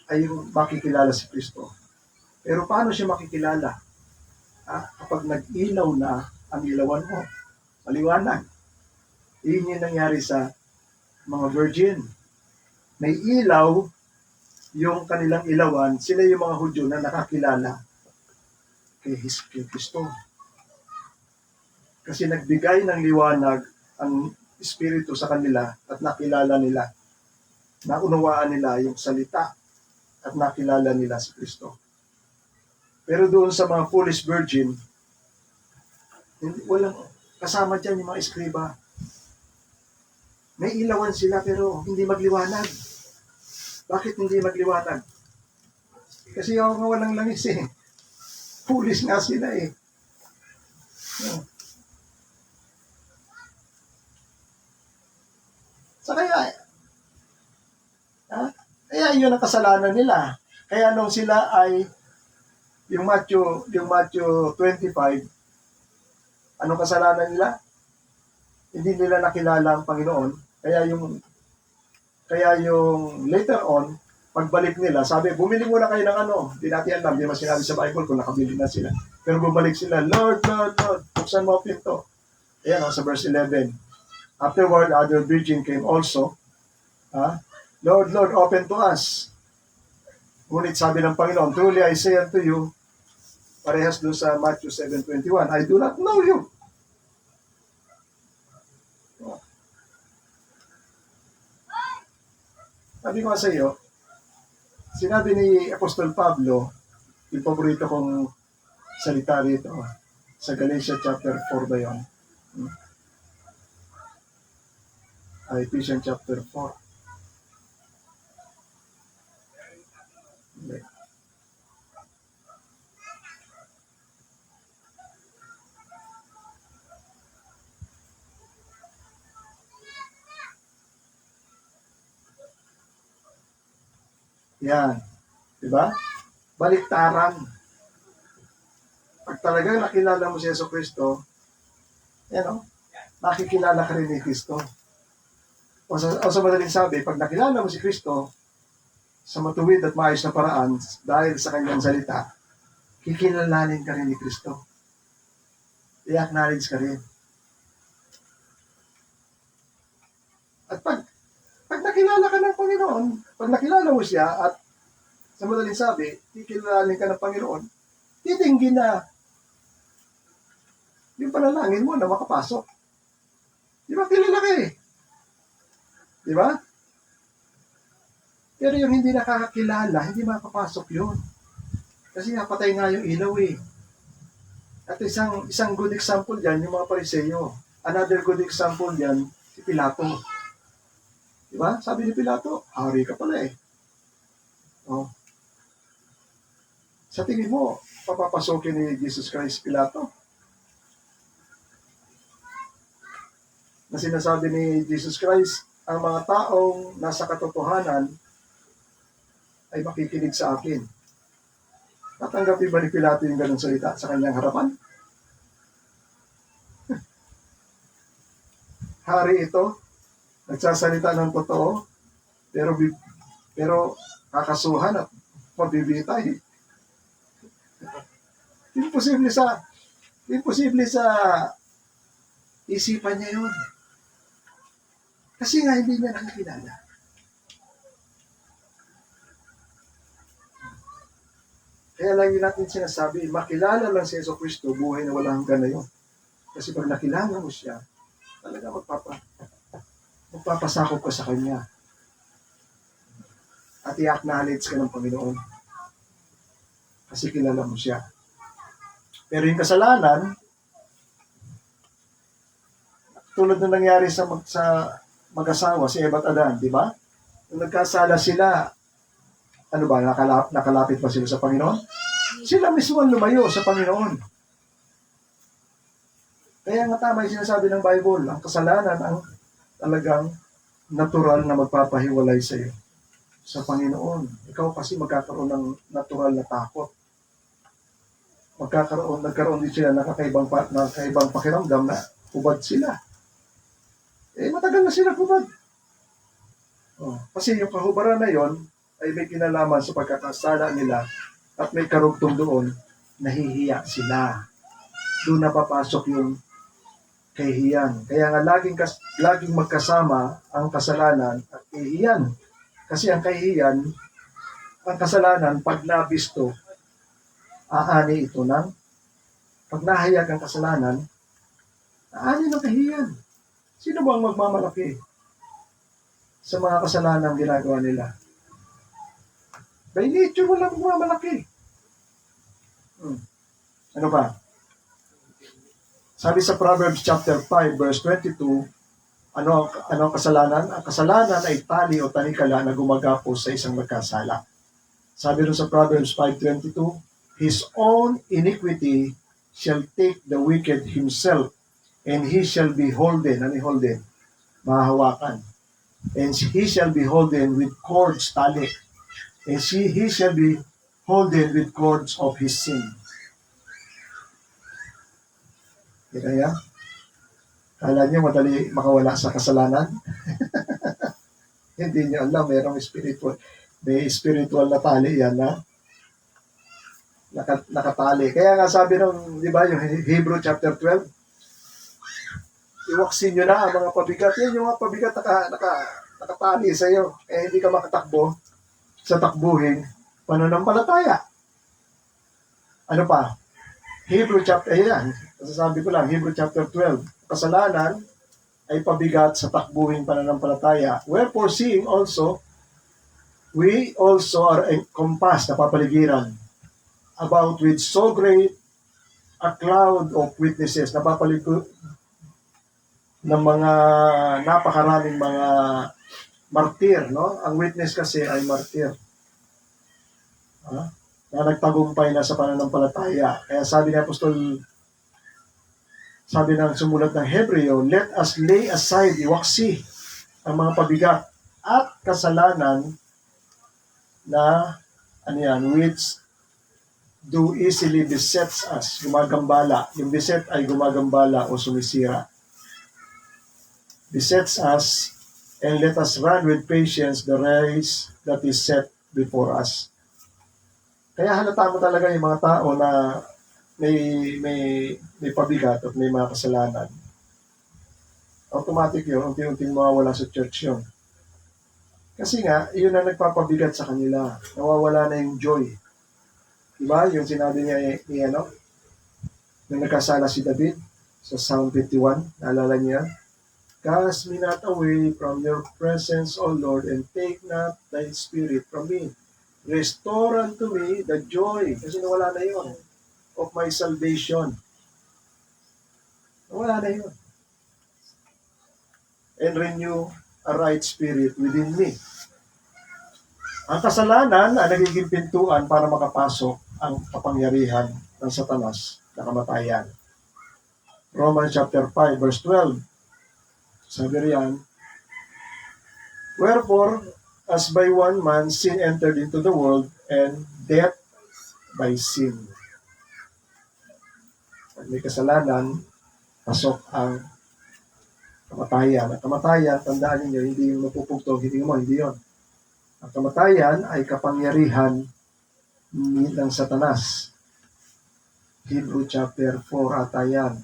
ay yung makikilala si Kristo. Pero paano siya makikilala? Kapag nag-ilaw na ang ilawan mo, maliwanag. Iyon yung nangyari sa mga virgin. May ilaw yung kanilang ilawan, sila yung mga Hudyo na nakakilala kay Kristo. Kasi nagbigay ng liwanag ang Espiritu sa kanila at nakilala nila. Naunawaan nila yung salita at nakilala nila si Kristo. Pero doon sa mga foolish virgin, walang kasama dyan yung mga eskriba. May ilawan sila pero hindi magliwanag. Bakit hindi magliwanag? Kasi ako nga walang langis eh. Foolish nga sila eh. So kaya yun ang kasalanan nila. Kaya nung sila ay yung Matthew 25, anong kasalanan nila? Hindi nila nakilala ang Panginoon. Kaya yung later on, pagbalik nila, sabi, bumili muna kayo ng ano. Di natin alam, di mas sinabi sa Bible kung nakabili na sila. Pero bumalik sila, Lord, Lord, Lord, buksan mo ang pinto. Ayan sa verse 11. Afterward, other virgin came also. Lord, Lord, open to us. Ngunit sabi ng Panginoon, truly I say unto you, parehas doon sa Matthew 7:21, I do not know you. Sabi ko sa iyo, sinabi ni Apostol Pablo, yung paborito kong salita rito, sa Galatians chapter 4 ba yun? Ephesians chapter 4. Yan. Diba? Baliktaran. Pag talagang nakilala mo si Jesucristo, nakikilala ka rin ni Kristo. O sa madaling sabi, pag nakilala mo si Kristo sa matuwid at maayos na paraan dahil sa kanyang salita, kikilalanin ka rin ni Kristo. I-acknowledge ka rin. At pag nakilala ka ng Panginoon, pag nakilala mo siya at sa madaling sabi, kikilalanin ka ng Panginoon, titinggin na yung panalangin mo na makapasok. Di ba? Kilala ka eh. Di ba? Pero yung hindi nakakakilala, hindi makapasok yun. Kasi napatay nga yung ilaw eh. At isang good example dyan, yung mga Pariseo. Another good example dyan, si Pilato. Di ba? Sabi ni Pilato, hari ka pala eh. Sa tingin mo, papapasokin ni Jesus Christ Pilato? Na sinasabi ni Jesus Christ, ang mga taong nasa katotohanan ay makikinig sa akin. Tatanggapin ba ni Pilato yung ganung salita sa kanyang harapan? Hari ito, nagsasalita ng totoo, pero kakasuhan at mabibitay. Imposible sa isipan niya yun. Kasi nga hindi niya nakikilala. Kaya lagi natin sinasabi, makilala lang si Jesucristo, buhay na walang hanggan na yun. Kasi pag nakilala mo siya, talaga magpapasakop ka sa Kanya. At i-acknowledge ka ng Panginoon. Kasi kilala mo siya. Pero yung kasalanan, tulad na nangyari sa mag-asawa, si Eva at Adan, di ba? Nung nagkasala sila, ano ba, nakalapit ba sila sa Panginoon? Sila mismo ang lumayo sa Panginoon. Kaya nga tama yung sinasabi ng Bible, ang kasalanan ang talagang natural na magpapahiwalay sa iyo sa Panginoon. Ikaw kasi magkakaroon ng natural na takot. Nagkaroon din sila ng kakaibang pakiramdam na hubad sila. Matagal na sila hubad. Kasi yung kahubaran na yon ay may kinalaman sa pagkakasala nila at may karugtong doon, nahihiya sila. Doon napapasok yung kahihiyan. Kaya nga laging magkasama ang kasalanan at kahihiyan. Kasi ang kahihiyan, ang kasalanan, pag nabisto, aani ito ng, pag nahayag ang kasalanan, aani ng kahihiyan. Sino ba ang magmamalaki sa mga kasalanan ginagawa nila? By nature, walang magmamalaki. Ano ba? Sabi sa Proverbs chapter 5, verse 22, ano ang kasalanan? Ang kasalanan ay tali o tanikala na gumagapos sa isang magkasala. Sabi rin sa Proverbs 5:22, his own iniquity shall take the wicked himself, and he shall be holden. Ano yung holden? Mahahawakan. And he shall be holden with cords, tali. And he shall be holden with cords of his sin. Kaya, kala niyo madali makawala sa kasalanan? Hindi niyo alam, may spiritual na tali yan na nakatali. Kaya nga sabi di ba, yung Hebrew chapter 12, iwaksin nyo na ang mga pabigat. Yan yung mga pabigat nakatali sa iyo. Hindi ka makatakbo sa takbuhin pananampalataya. Ano pa? Hebrew chapter, sasabi ko lang, Hebrew chapter 12, kasalanan ay pabigat sa takbuhin pananampalataya. Wherefore, seeing also, we also are encompassed, napapaligiran, about with so great a cloud of witnesses, napapaligiran ng mga napakaraming mga martir, no? Ang witness kasi ay martir. Na nagtagumpay na sa pananampalataya. Kaya sabi ng sumulat ng Hebreo, let us lay aside, iwaksi ang mga pabigat at kasalanan na which do easily besets us, gumagambala. Yung beset ay gumagambala o sumisira. Besets us, and let us run with patience the race that is set before us. Kaya halata mo talaga yung mga tao na may pabigat at may mga kasalanan. Automatic yun, unti-unting mawawala sa church yun. Kasi nga, yun ang nagpapabigat sa kanila. Nawawala na yung joy. Diba? Yung sinabi niya nung nagkasala si David sa Psalm 51, naalala niya? Cast me not away from your presence, O Lord, and take not thy spirit from me. Restore unto me the joy, kasi nawala na yun, of my salvation. Nawala na yun. And renew a right spirit within me. Ang kasalanan ay nagiging pintuan para makapasok ang kapangyarihan ng Satanas na kamatayan. Romans chapter 5, verse 12. Sabi riyan, wherefore, as by one man sin entered into the world, and death by sin. Pag may kasalanan, pasok ang kamatayan. Ang kamatayan, tandaan niyo, hindi yung napupugtog, hindi yun. Ang kamatayan ay kapangyarihan ng Satanas. Hebrew chapter 4 ata yan.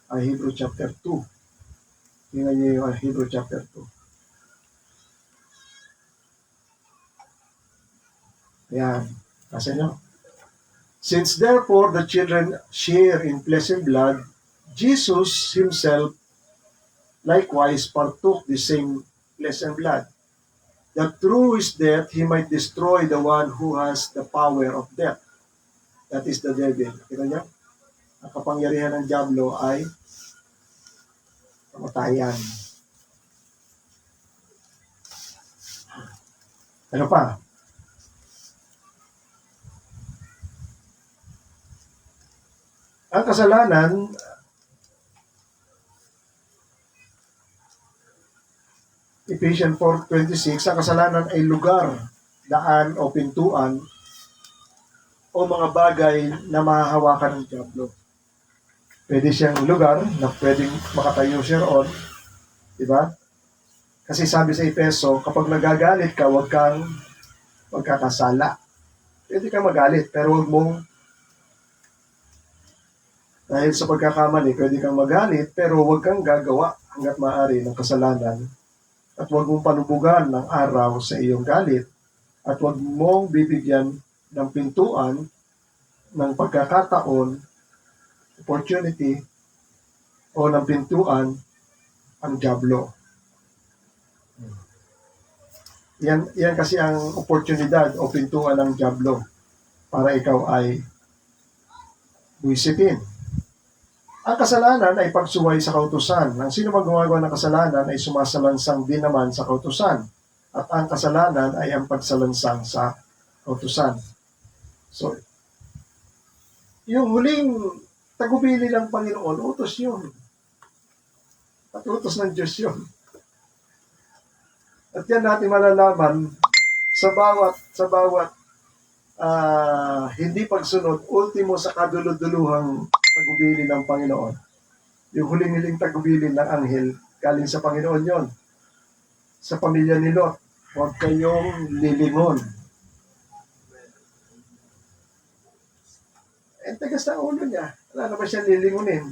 Ay Hebrew chapter 2. Tingnan niyo yung Hebrew chapter 2. Ayan. Kasi nyo. Since therefore the children share in flesh and blood, Jesus himself likewise partook the same flesh and blood, that through his death he might destroy the one who has the power of death. That is the devil. Kita niyo? Ang kapangyarihan ng Diablo ay kamatayan. Ano pa? Ang kasalanan, Ephesians 4:26, ang kasalanan ay lugar, daan o pintuan o mga bagay na mahahawakan ng Diablo. Pwede siyang lugar na pwedeng makatayo siya roon, di ba? Kasi sabi sa Efeso, kapag nagagalit ka, huwag kang magkakasala. Pwede kang magalit, pero huwag mong, dahil sa pagkakamali, pwede kang magalit, pero huwag kang gagawa hanggat maaari ng kasalanan. At huwag mong panubugan ng araw sa iyong galit. At huwag mong bibigyan ng pintuan, ng pagkakataon, opportunity, o ng pintuan ang Diablo. Yan kasi ang oportunidad o pintuan ng Diablo para ikaw ay buwisipin. Ang kasalanan ay pagsuway sa kautusan. Ang sino mang gumagawa ng kasalanan ay sumasalansang din naman sa kautusan. At ang kasalanan ay ang pagsalansang sa kautusan. So, yung huling tagubili ng Panginoon, utos yun. At utos ng Diyos yun. At yan natin malalaman sa bawat hindi pagsunod, ultimo sa kaduluduluhang tagubili ng Panginoon. Yung huling-hiling tagubili ng anghel, galing sa Panginoon yon. Sa pamilya ni Lot, huwag kayong lilingon. Tagas na ulo niya. Wala na ba siya lilingunin?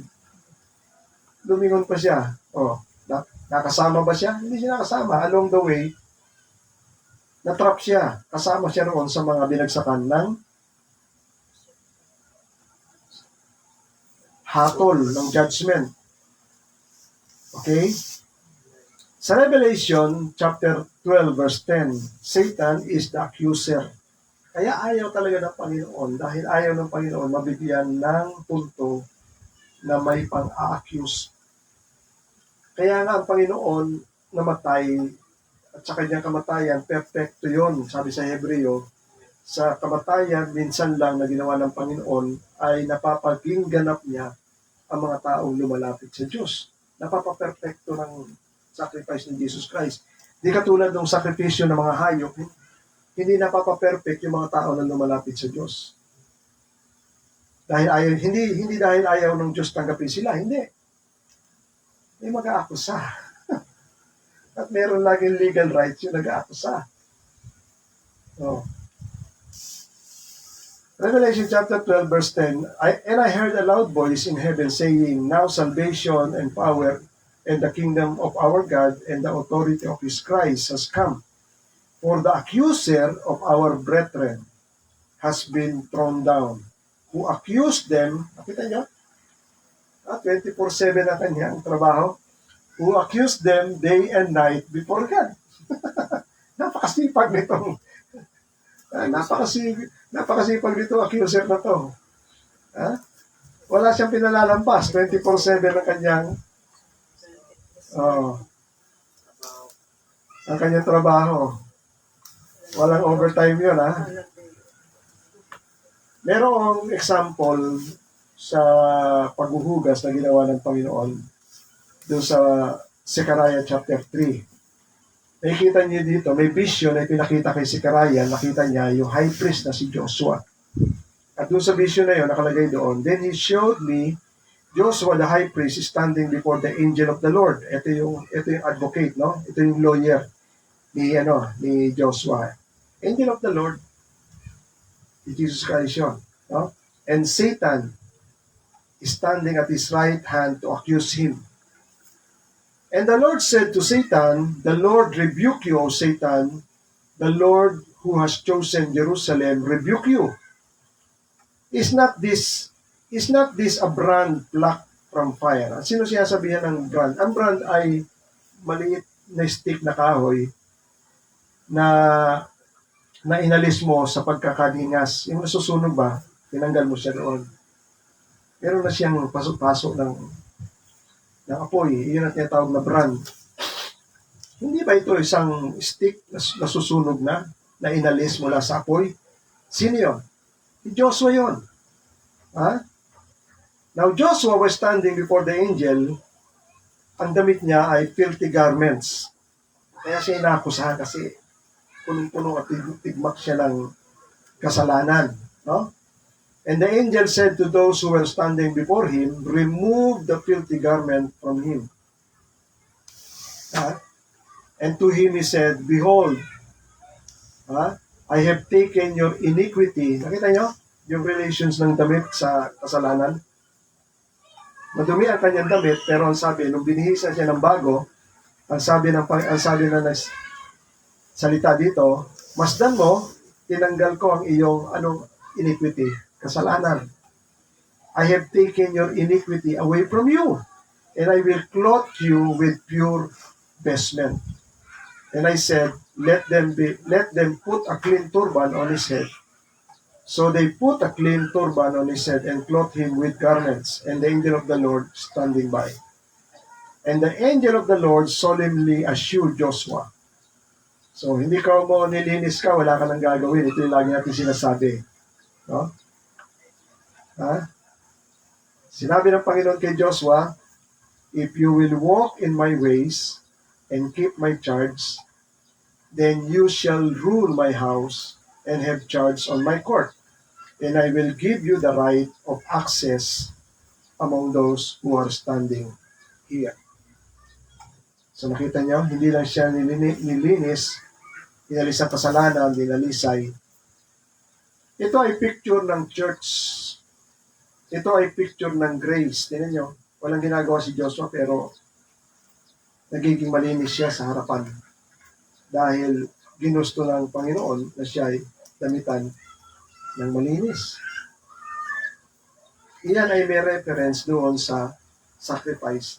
Lumingon pa siya. Nakasama ba siya? Hindi siya nakasama. Along the way, natrap siya. Kasama siya roon sa mga binagsakan ng hatol ng judgment. Okay? Sa Revelation chapter 12 verse 10, Satan is the accuser. Kaya ayaw talaga ng Panginoon dahil ayaw ng Panginoon mabigyan ng punto na may pang-a-accuse. Kaya nga ang Panginoon namatay at sa kanyang kamatayan, perfecto yun. Sabi sa Hebreo, sa kamatayan, minsan lang na ginawa ng Panginoon ay napapaging ganap niya ang mga taong lumalapit sa Diyos. Napapaperfecto ng sacrifice ni Jesus Christ. Di katulad ng sakripisyo ng mga hayop, hindi napapaperfect yung mga tao na lumalapit sa Diyos. Hindi dahil ayaw ng Diyos tanggapin sila, hindi. May mag-aakusa. At meron laging legal rights yung nag-aakusa. Revelation chapter 12 verse 10, And I heard a loud voice in heaven saying, Now salvation and power and the kingdom of our God and the authority of his Christ has come. For the accuser of our brethren has been thrown down, who accused them, nakita niyo? 24/7 ang kanyang trabaho, who accused them day and night before God. Napakasipag nitong, napakasipag nito accuser na to. Wala siyang pinalalampas, 24/7 ang kanyang, ang kanyang trabaho. Walang overtime yun, Merong example sa paghuhugas na ginawa ng Panginoon doon sa Zechariah chapter 3. Nakikita niyo dito, may vision na pinakita kay Zechariah, nakita niya yung high priest na si Joshua. At doon sa vision na yun, nakalagay doon, Then he showed me Joshua the high priest standing before the angel of the Lord. Ito yung advocate, no? Ito yung lawyer ni Joshua. Angel of the Lord, Jesus Christ yun, no? And Satan is standing at his right hand to accuse him. And the Lord said to Satan, The Lord rebuke you, O Satan. The Lord who has chosen Jerusalem rebuke you. Is not this a brand plucked from fire? At sino siya sabihan ng brand? Ang brand ay maliit na stick na kahoy na inalis mo sa pagkakaningas. Yung nasusunog ba, tinanggal mo siya doon. Meron na siyang pasok-pasok ng apoy. Iyon ang tinatawag na brand. Hindi ba ito isang stick na nasusunog na inalis mula sa apoy? Sino yun? Si Joshua yun. Ha? Now, Joshua was standing before the angel. Ang damit niya ay filthy garments. Kaya siya inakusahan kasi punong-puno at tigmak siya ng kasalanan. No? And the angel said to those who were standing before him, remove the filthy garment from him. And to him he said, behold, I have taken your iniquity. Nakita nyo? Yung relations ng damit sa kasalanan. Madumi ang kanyang damit, pero ang sabi, nung binihisa siya ng bago, ang sabi na salita dito, masdan mo, tinanggal ko ang iyong iniquity, kasalanan. I have taken your iniquity away from you, and I will clothe you with pure vestment. And I said, let them put a clean turban on his head. So they put a clean turban on his head and clothed him with garments, and the angel of the Lord standing by. And the angel of the Lord solemnly assured Joshua. So, hindi ka mo nilinis ka, wala ka nang gagawin. Ito yung lagi natin sinasabi. No? Sinabi ng Panginoon kay Joshua, if you will walk in my ways and keep my charge, then you shall rule my house and have charge on my court. And I will give you the right of access among those who are standing here. So nakita niyo, hindi lang siya nilinis, inalis ang kasalanan, dinalisay. Ito ay picture ng church. Ito ay picture ng grace. Tingnan niyo, walang ginagawa si Joshua pero nagiging malinis siya sa harapan. Dahil ginusto ng Panginoon na siya ay damitan ng malinis. Iyan ay may reference doon sa sacrifice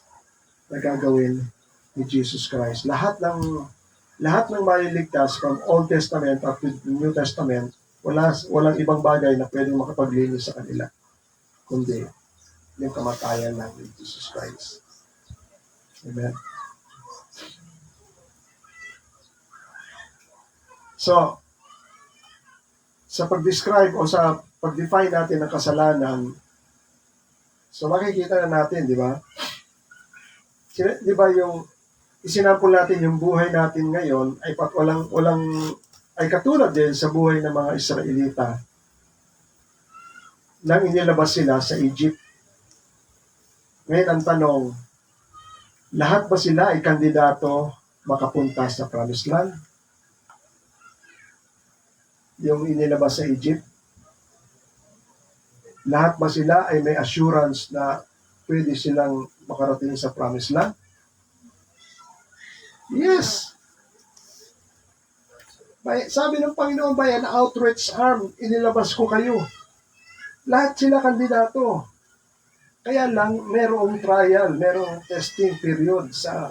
na gagawin ni Jesus Christ. Lahat ng maliligtas from Old Testament up to the New Testament, walang ibang bagay na pwedeng makapaglinis sa kanila, kundi yung kamatayan ng Jesus Christ. Amen. So, sa pag-describe o sa pag-define natin ng kasalanan, so makikita na natin, di ba? Di ba yung isinampol natin yung buhay natin ngayon ay ay katulad din sa buhay ng mga Israelita nang inilabas sila sa Egypt. Ngayon ang tanong, lahat ba sila ay kandidato makapunta sa Promised Land? Yung inilabas sa Egypt? Lahat ba sila ay may assurance na pwede silang makarating sa Promised Land? Yes. Sabi ng Panginoon ba yan, outreach arm, inilabas ko kayo. Lahat sila kandidato. Kaya lang, merong trial, merong testing period sa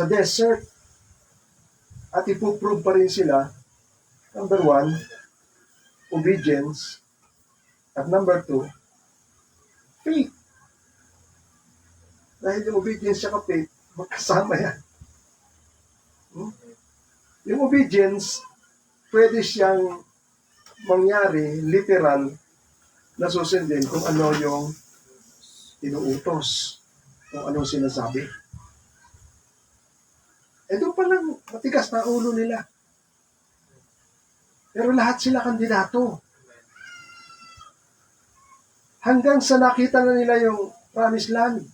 desert. At ipuprove pa rin sila, number 1, obedience. At number 2, faith. Dahil yung obedience siya ka-faith, magkasama yan. Yung obedience, pwede siyang mangyari, literal, na susundin kung ano yung inuutos, kung anong sinasabi. Doon pa lang matigas na ulo nila. Pero lahat sila kandidato. Hanggang sa nakita na nila yung Promised Land.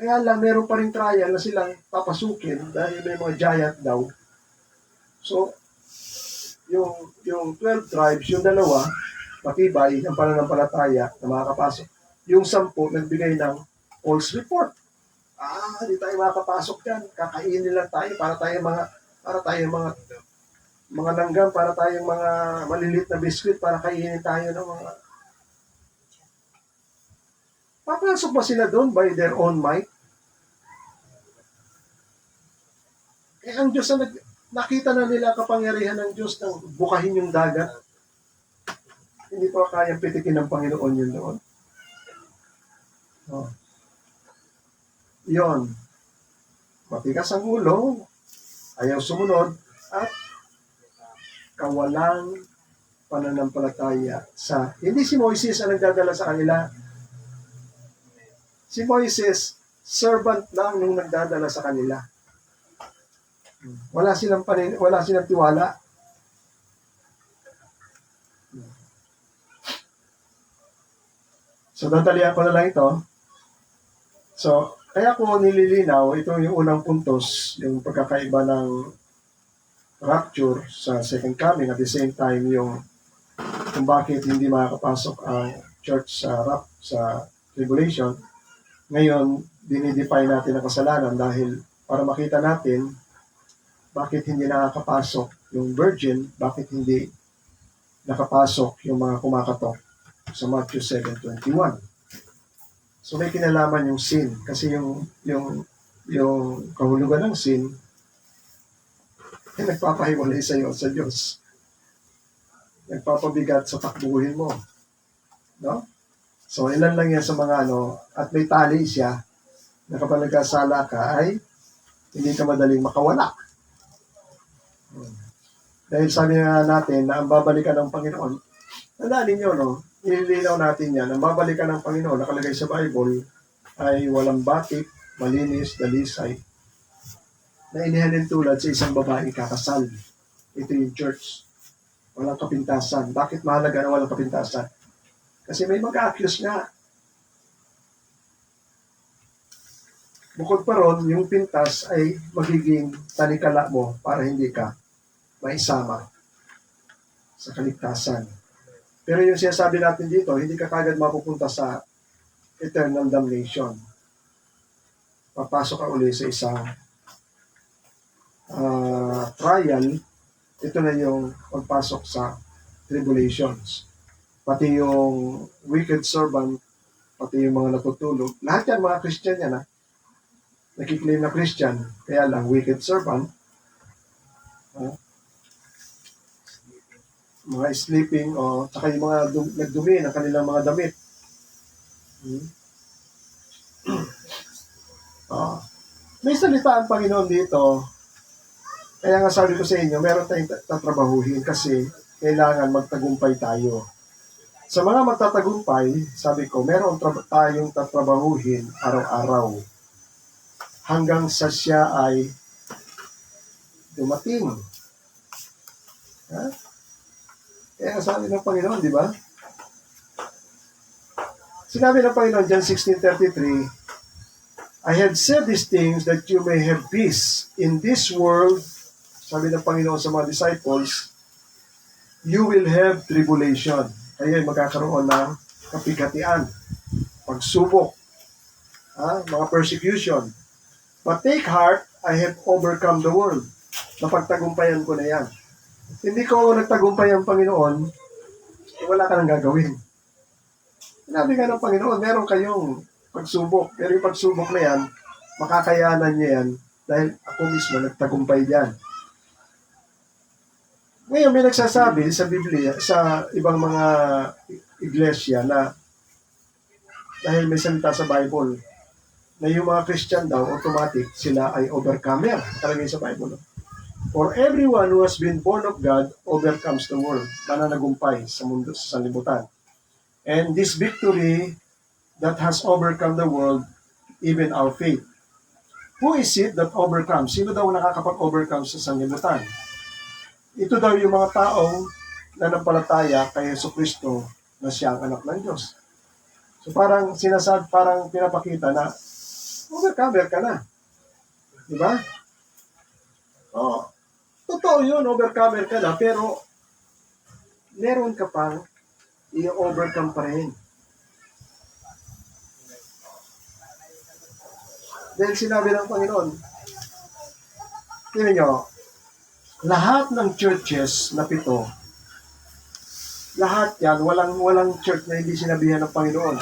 Kaya lang, meron pa rin trial na silang papasukin dahil may mga giant daw. So, yung 12 tribes, yung 2, matibay ng pananampalataya na makakapasok. Yung 10, nagbigay ng false report. Hindi tayo makakapasok yan. Kakainin lang tayo para tayo mga mga langgam para tayong mga malilit na biskwit para kainin tayo ng mga... Papasok ba sila doon by their own might? Ang Diyos na nakita na nila kapangyarihan ng Diyos na bukahin yung dagat. Hindi pa kayang pitikin ng Panginoon yun doon. Oh. Yun. Matigas ang ulo, ayaw sumunod, at kawalang pananampalataya sa... Hindi si Moises ang nagdadala sa kanila. Si Moises, servant lang nung nagdadala sa kanila. Wala silang tiwala. So, dadalihan ko na lang ito. So, kaya ko nililinaw, ito yung unang puntos, yung pagkakaiba ng rapture sa second coming, at the same time yung kung bakit hindi makakapasok ang church sa tribulation. Ngayon, dinidefine natin ang kasalanan dahil para makita natin bakit hindi nakakapasok yung virgin, bakit hindi nakapasok yung mga kumakatok sa Matthew 7:21. So may kinalaman yung sin kasi yung kahulugan ng sin ay nagpapahiwalay sa iyo sa Diyos. Nagpapabigat sa takbuhin mo. No? So ilan lang yan sa mga at may tali siya na kapag nagkasala ka ay hindi ka madaling makawala. Dahil sabi nga natin na ang babalikan ng Panginoon, tandaan ninyo, nililinaw natin yan, ang babalikan ng Panginoon, nakalagay sa Bible, ay walang batik, malinis, dalisay, na inihalin tulad sa isang babae kakasal. Ito yung church. Walang kapintasan. Bakit mahalaga na walang kapintasan? Kasi may mag-accuse nga. Bukod pa ron, yung pintas ay magiging tanikala mo para hindi ka maisama sa kaligtasan. Pero yung sinasabi natin dito, hindi ka kagad mapupunta sa eternal damnation. Papasok ka uli sa isang trial. Ito na yung pagpasok sa tribulations. Pati yung wicked servant, pati yung mga natutulog. Lahat yan, mga Christian yan, nakiklaim na Christian, kaya lang wicked servant, mga sleeping, tsaka yung mga nagdumi ng kanilang mga damit. May salita ang Panginoon dito. Kaya nga sabi ko sa inyo, meron tayong tatrabahuhin kasi kailangan magtagumpay tayo. Sa mga magtatagumpay, sabi ko, meron tayong tatrabahuhin araw-araw hanggang sa siya ay dumating. Kaya sabi ng Panginoon, di ba? Sinabi ng Panginoon, John 16:33, I have said these things that you may have peace. In this world, sabi ng Panginoon sa mga disciples, you will have tribulation. Kayo ay magkakaroon ng kapigatian, pagsubok, mga persecution. But take heart, I have overcome the world. Napagtagumpayan ko na yan. Hindi ko nagtagumpay ang Panginoon, wala ka nang gagawin. Sinabi nga ng Panginoon, meron kayong pagsubok. Pero yung pagsubok na yan, makakayanan niya yan dahil ako mismo nagtagumpay diyan. Ngayon may nagsasabi sa Biblia, sa ibang mga iglesia na dahil may salita sa Bible, na yung mga Christian daw, automatic, sila ay overcomer. Talagay sa Bible. For everyone who has been born of God overcomes the world. Mananagumpay sa mundo, sa sanlibutan. And this victory that has overcome the world, even our faith. Who is it that overcomes? Sino daw nakakapag-overcome sa sanlibutan? Ito daw yung mga taong nanampalataya kay Jesucristo na siya ang anak ng Diyos. So parang parang pinapakita na overcomer ka na. Di ba? Totoo yun, overcomer ka na, pero meron ka pang i-overcome pa rin. Dahil sinabi ng Panginoon, tingnan nyo, Lahat ng churches na 7, lahat yan, walang church na hindi sinabihan ng Panginoon.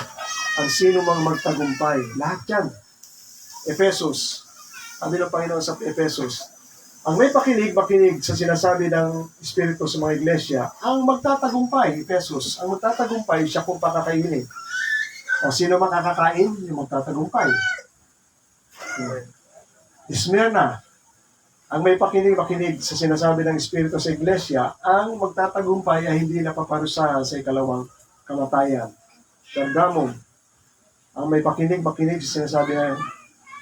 Ang sino mang magtagumpay, lahat yan. Efesos, sabi ng Panginoon sa Efesos, ang may makinig sa sinasabi ng Espiritu sa mga iglesia, ang magtatagumpay, Efesos, ang magtatagumpay siya kung pakakainin. O sino makakakain? Yung magtatagumpay. Smyrna, ang may makinig sa sinasabi ng Espiritu sa iglesia, ang magtatagumpay ay hindi napaparusahan sa ikalawang kamatayan. Pergamum, ang may makinig sa sinasabi ng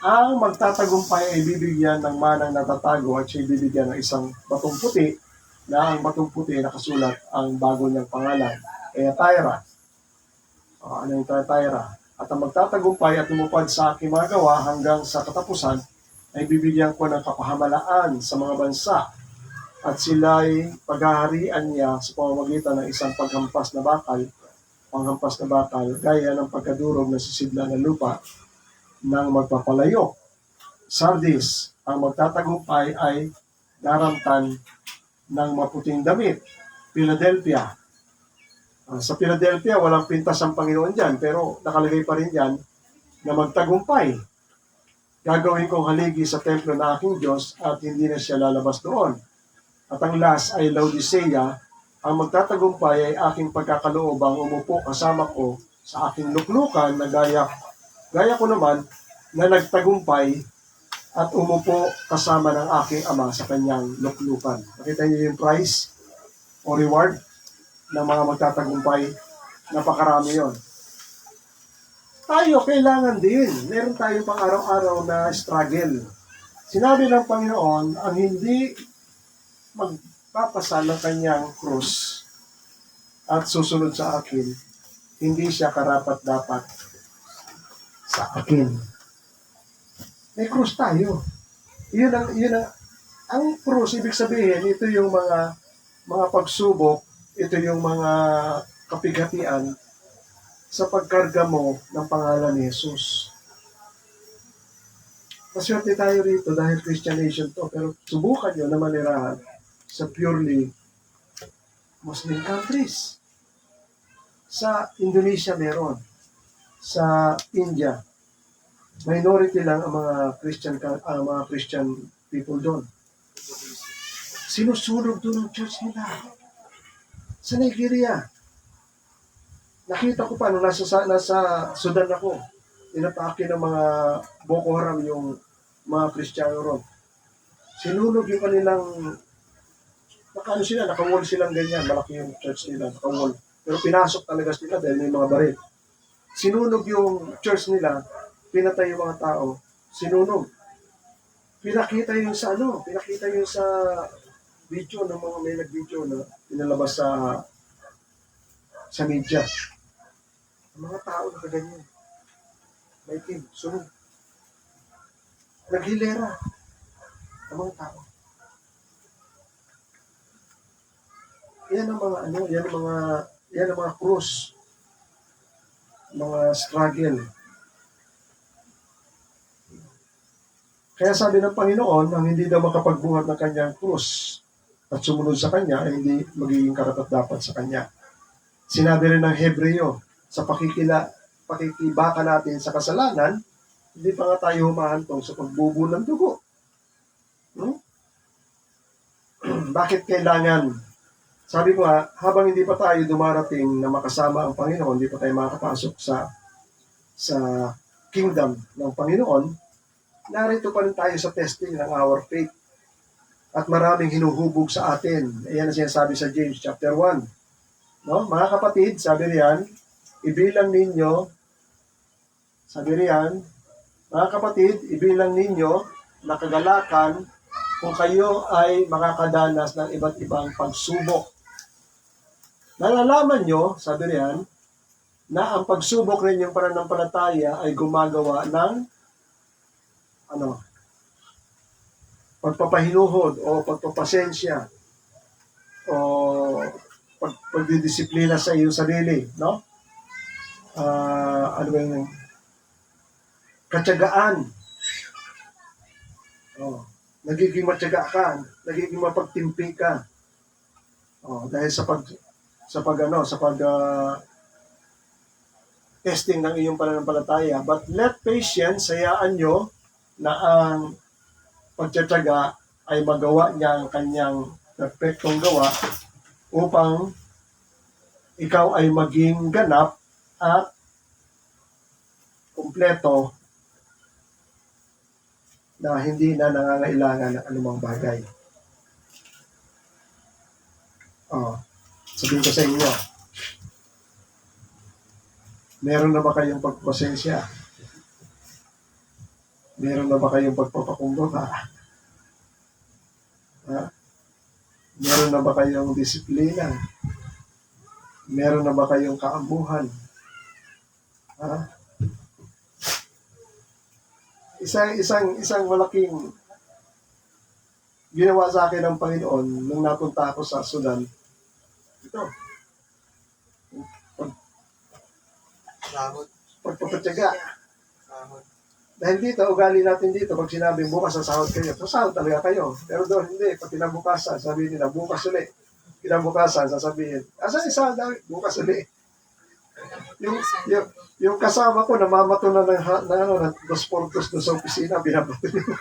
ang magtatagumpay ay bibigyan ng manang natatago at siya bibigyan ng isang batong puti na ang batong puti nakasulat ang bago niyang pangalan. Thyatira. Ano yung Thyatira? At ang magtatagumpay at lumupad sa aking mga gawa hanggang sa katapusan ay bibigyan ko ng kapahamalaan sa mga bansa at sila'y paghaharian niya sa pamamagitan ng isang panghampas na bakal, gaya ng pagkadurog na sisidla ng lupa ng magpapalayo. Sardis, ang magtatagumpay ay daramtan ng maputing damit. Philadelphia, sa Philadelphia, walang pintas ang Panginoon dyan, pero nakalagay pa rin dyan na magtagumpay. Gagawin kong haligi sa templo na aking Diyos at hindi na siya lalabas doon. At ang last ay Laodicea, ang magtatagumpay ay aking pagkakaloobang umupo kasama ko sa aking luklukan na gaya ko naman na nagtagumpay at umupo kasama ng aking ama sa kanyang luklukan. Nakita niyo yung prize o reward ng mga magtatagumpay? Napakarami yon. Tayo, kailangan din. Meron tayong pang araw-araw na struggle. Sinabi ng Panginoon, ang hindi magpapasa ng kanyang krus at susunod sa akin, hindi siya karapat-dapat sa akin. May krus tayo. Yun ang krus, ibig sabihin, ito yung mga pagsubok, ito yung mga kapighatian sa pagkarga mo ng pangalan ni Jesus. Maswerte tayo rito dahil Christian nation to, pero subukan nyo na manirahan sa purely Muslim countries. Sa Indonesia meron, sa India, minority lang ang mga Christian people doon. Sinusunog doon ang church nila. Sa Nigeria, nakita ko pa nung nasa Sudan ako, inatake ng mga Boko Haram yung mga Kristiyano ron. Sinunog yung kanilang, nakawall silang ganyan, malaki yung church nila, nakawall. Pero pinasok talaga sila dahil may mga baril. Sinunog yung church nila, pinatay yung mga tao, sinunog. Pinakita yung sa video ng mga may nag-video na pinalabas sa media. Ang mga tao nakaganyan. May team, sunog. Naghilera ang mga tao. Yan ang mga krus, mga struggle. Kaya sabi ng Panginoon, ang hindi daw makapagbuhat ng kanyang krus at sumunod sa kanya ay hindi magiging karapat-dapat sa kanya. Sinabi rin ng Hebreo, sa pakikibaka natin sa kasalanan, hindi pa nga tayo humahantong sa pagbubo ng dugo. Bakit kailangan? Sabi ko nga, habang hindi pa tayo dumarating na makasama ang Panginoon, hindi pa tayo makakapasok sa kingdom ng Panginoon, narito pa rin tayo sa testing ng our faith. At maraming hinuhubog sa atin. Ayan ang sinasabi sa James chapter 1. No? Mga kapatid, sabi riyan, ibilang ninyo, mga kapatid, ibilang ninyo na kagalakan kung kayo ay makakadanas ng iba't ibang pagsubok. Nalalaman nyo, sabi riyan, na ang pagsubok ninyong pananampalataya ay gumagawa ng pagpapahinuhod o pagpapasensya o pagdidisiplina sa iyong sarili, no? Katyagaan. nagiging matyaga ka, nagiging mapagtimpi ka. Dahil sa pag testing ng iyong pananampalataya. But let patience, hayaan nyo na ang pagtsatsaga ay magawa niya ang kanyang perfectong gawa upang ikaw ay maging ganap at kumpleto na hindi na nangangailangan ng anumang bagay. Sabihin ko sa inyo, meron na ba kayong pagpasensya? Meron na ba kayong pagpapakumbaba? Meron na ba kayong disiplina? Meron na ba kayong kaambuhan? Isang malaking ginawa sa akin ng Panginoon nung napunta ako sa Sudan. Ito. Pagpapatyaga. Dahil dito, ugali natin dito, pag sinabing bukas sasahod kayo, sasahod talaga kayo. Pero doon hindi, pag kinabukasan, sabihin nila, bukas ulit. Kinabukasan, sasabihin, asan isa, bukas ulit. Yung kasama ko, namamato na ng 2 por 2 sa opisina, binabato nila.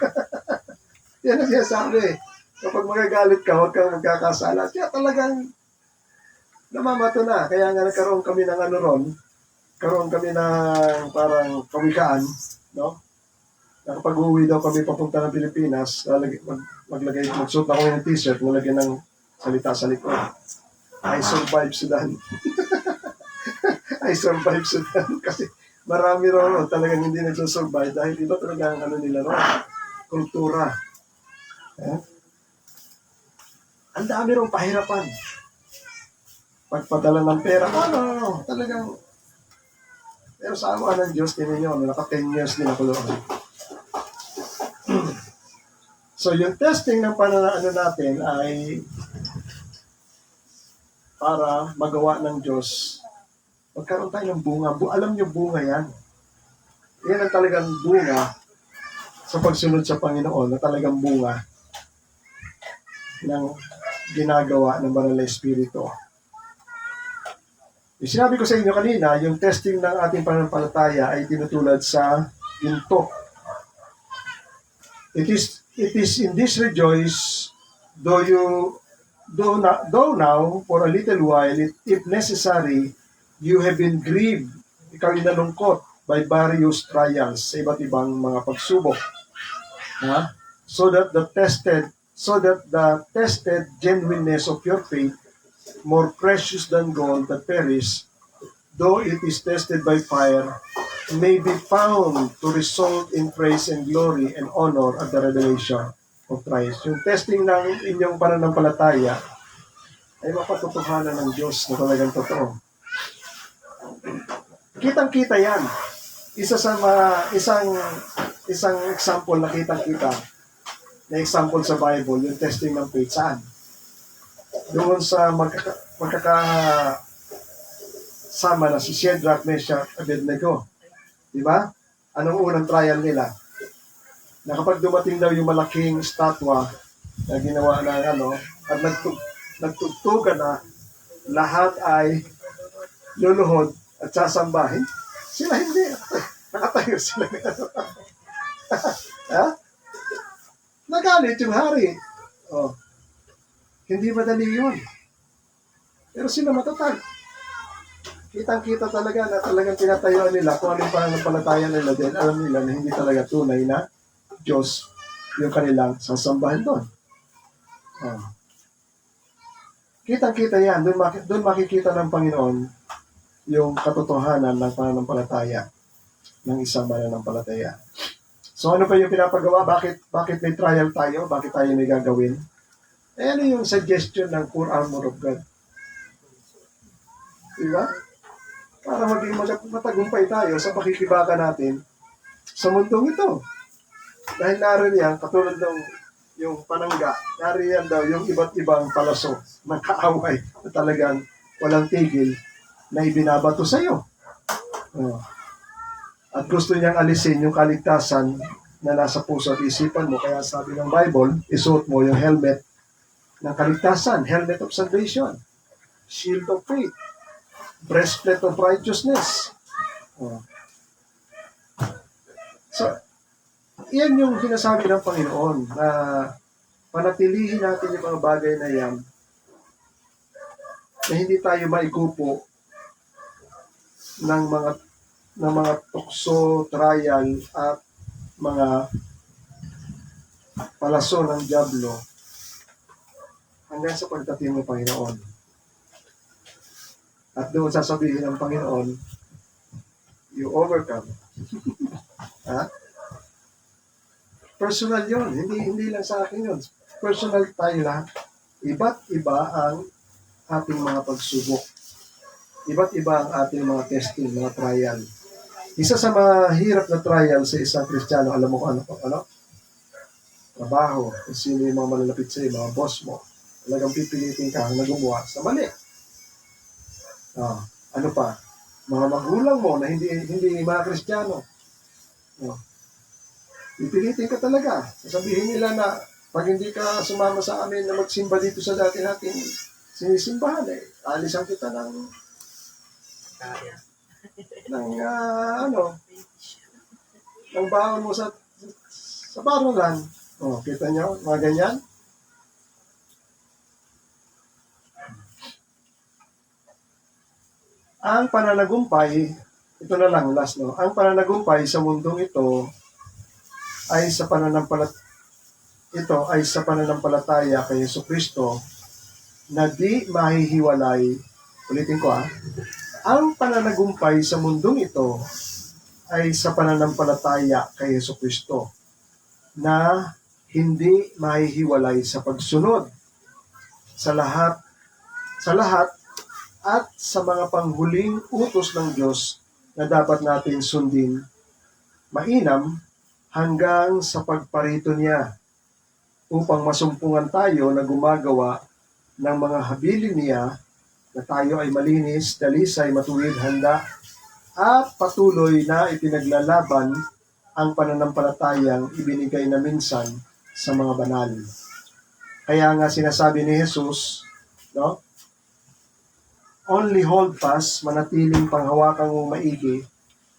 Yan ang sinasabi. Kapag magagalit ka, huwag kang magkakasala. Kaya talagang namamato na. Kaya nga nagkaroon kami ng karoon kami ng parang kawikaan, no? Na kapag uwi daw kami papunta ng Pilipinas, magsuot ako ng t-shirt, malagyan ng salita sa likod. I survive Sudan. I survive Sudan. Kasi marami ron talagang hindi nagsusurvive dahil iba talaga ang nila ron. Kultura. Ang dami ron pahirapan. Pagpadala ng pera, no. Talagang, pero sa awa ng Diyos, tinan nyo, naka 10 years din ako doon. So, yung testing ng natin ay para magawa ng Diyos. Magkaroon tayo ng bunga. Alam nyo, bunga yan. Yan ang talagang bunga sa pagsunod sa Panginoon, na talagang bunga ng ginagawa ng Banal na Espiritu. Yung sinabi ko sa inyo kanina, yung testing ng ating pananampalataya ay tinutulad sa ginto. It is in this rejoice, though now, for a little while, if necessary, you have been grieved, ikaw inalungkot by various trials sa iba't ibang mga pagsubok. So that the tested genuineness of your faith, more precious than gold that perish, though it is tested by fire, may be found to result in praise and glory and honor at the revelation of Christ. Yung testing ng inyong pananampalataya ay mapatutuhanan ng Diyos na talagang totoo. Kitang-kita yan. Isang example na kitang-kita na example sa Bible, yung testing ng faith. Saan? Doon sa magkakasama na si Shadrach, Meshach, Abednego. Diba? Anong unang trial nila? Na kapag dumating daw yung malaking statwa na ginawa ng at nagtugtugan na, lahat ay luluhod at sasambahin, sila hindi. Nakatayo sila. Nagalit yung hari. Hindi madali yun. Pero sila matatag. Kitang-kita talaga na talagang tinatayuan nila kung anong pananampalataya nila din. Alam nila na hindi talaga tunay na Diyos yung kanilang sasambahan doon. Kitang-kita yan. Doon makikita ng Panginoon yung katotohanan ng pananampalataya ng isang mananampalataya. So ano pa yung pinapagawa? Bakit may trial tayo? Bakit tayo may gagawin? Ano yung suggestion ng full armor of God? Diba? Para maging matagumpay tayo sa pakikibaka natin sa mundong ito. Dahil naroon yan, katulad ng yung panangga, naroon daw yung iba't ibang palaso ng kaaway na talagang walang tigil na ibinabato sa iyo. At gusto niyang alisin yung kaligtasan na nasa puso at isipan mo. Kaya sabi ng Bible, isuot mo yung helmet ng kaligtasan, helmet of salvation, shield of faith, breastplate of righteousness. Oh. So, yan yung sinasabi ng Panginoon na panatilihin natin yung mga bagay na yan na hindi tayo maikupo ng mga tukso, trial at mga palaso ng dyablo hanggang sa pagdating ng Panginoon. At doon sasabihin ng Panginoon, you overcome. Ha? Personal yun. Hindi lang sa akin yun. Personal tayo lahat. Iba't iba ang ating mga pagsubok. Iba't iba ang ating mga testing, mga trial. Isa sa mahirap na trial sa isang Kristiyano, alam mo kung ano? Trabaho. Kung sino yung mga malalapit sa iyo, mga boss mo. Talagang pipilitin ka na gumawa sa mali. Ano pa? Mga magulang mo na hindi mga Kristiyano. Pipilitin ka talaga. Sasabihin nila na pag hindi ka sumama sa amin na magsimba dito sa dati natin sinisimbahan, alisan kita ng baon mo sa barulan. Kita nyo? Mga ganyan. Ang pananagumpay, ito na lang, last, no? Ang pananagumpay sa mundong ito ay sa pananampalataya kay Jesucristo na di mahihiwalay. Ulitin ko, ang pananagumpay sa mundong ito ay sa pananampalataya kay Jesucristo na hindi mahihiwalay sa pagsunod sa lahat at sa mga panghuling utos ng Diyos na dapat natin sundin mainam hanggang sa pagparito niya upang masumpungan tayo na gumagawa ng mga habilin niya na tayo ay malinis, dalisay, matuwid, handa at patuloy na ipinaglalaban ang pananampalatayang ibinigay na minsan sa mga banal. Kaya nga sinasabi ni Jesus, no? Only hold fast, manatiling panghawakan mong maigi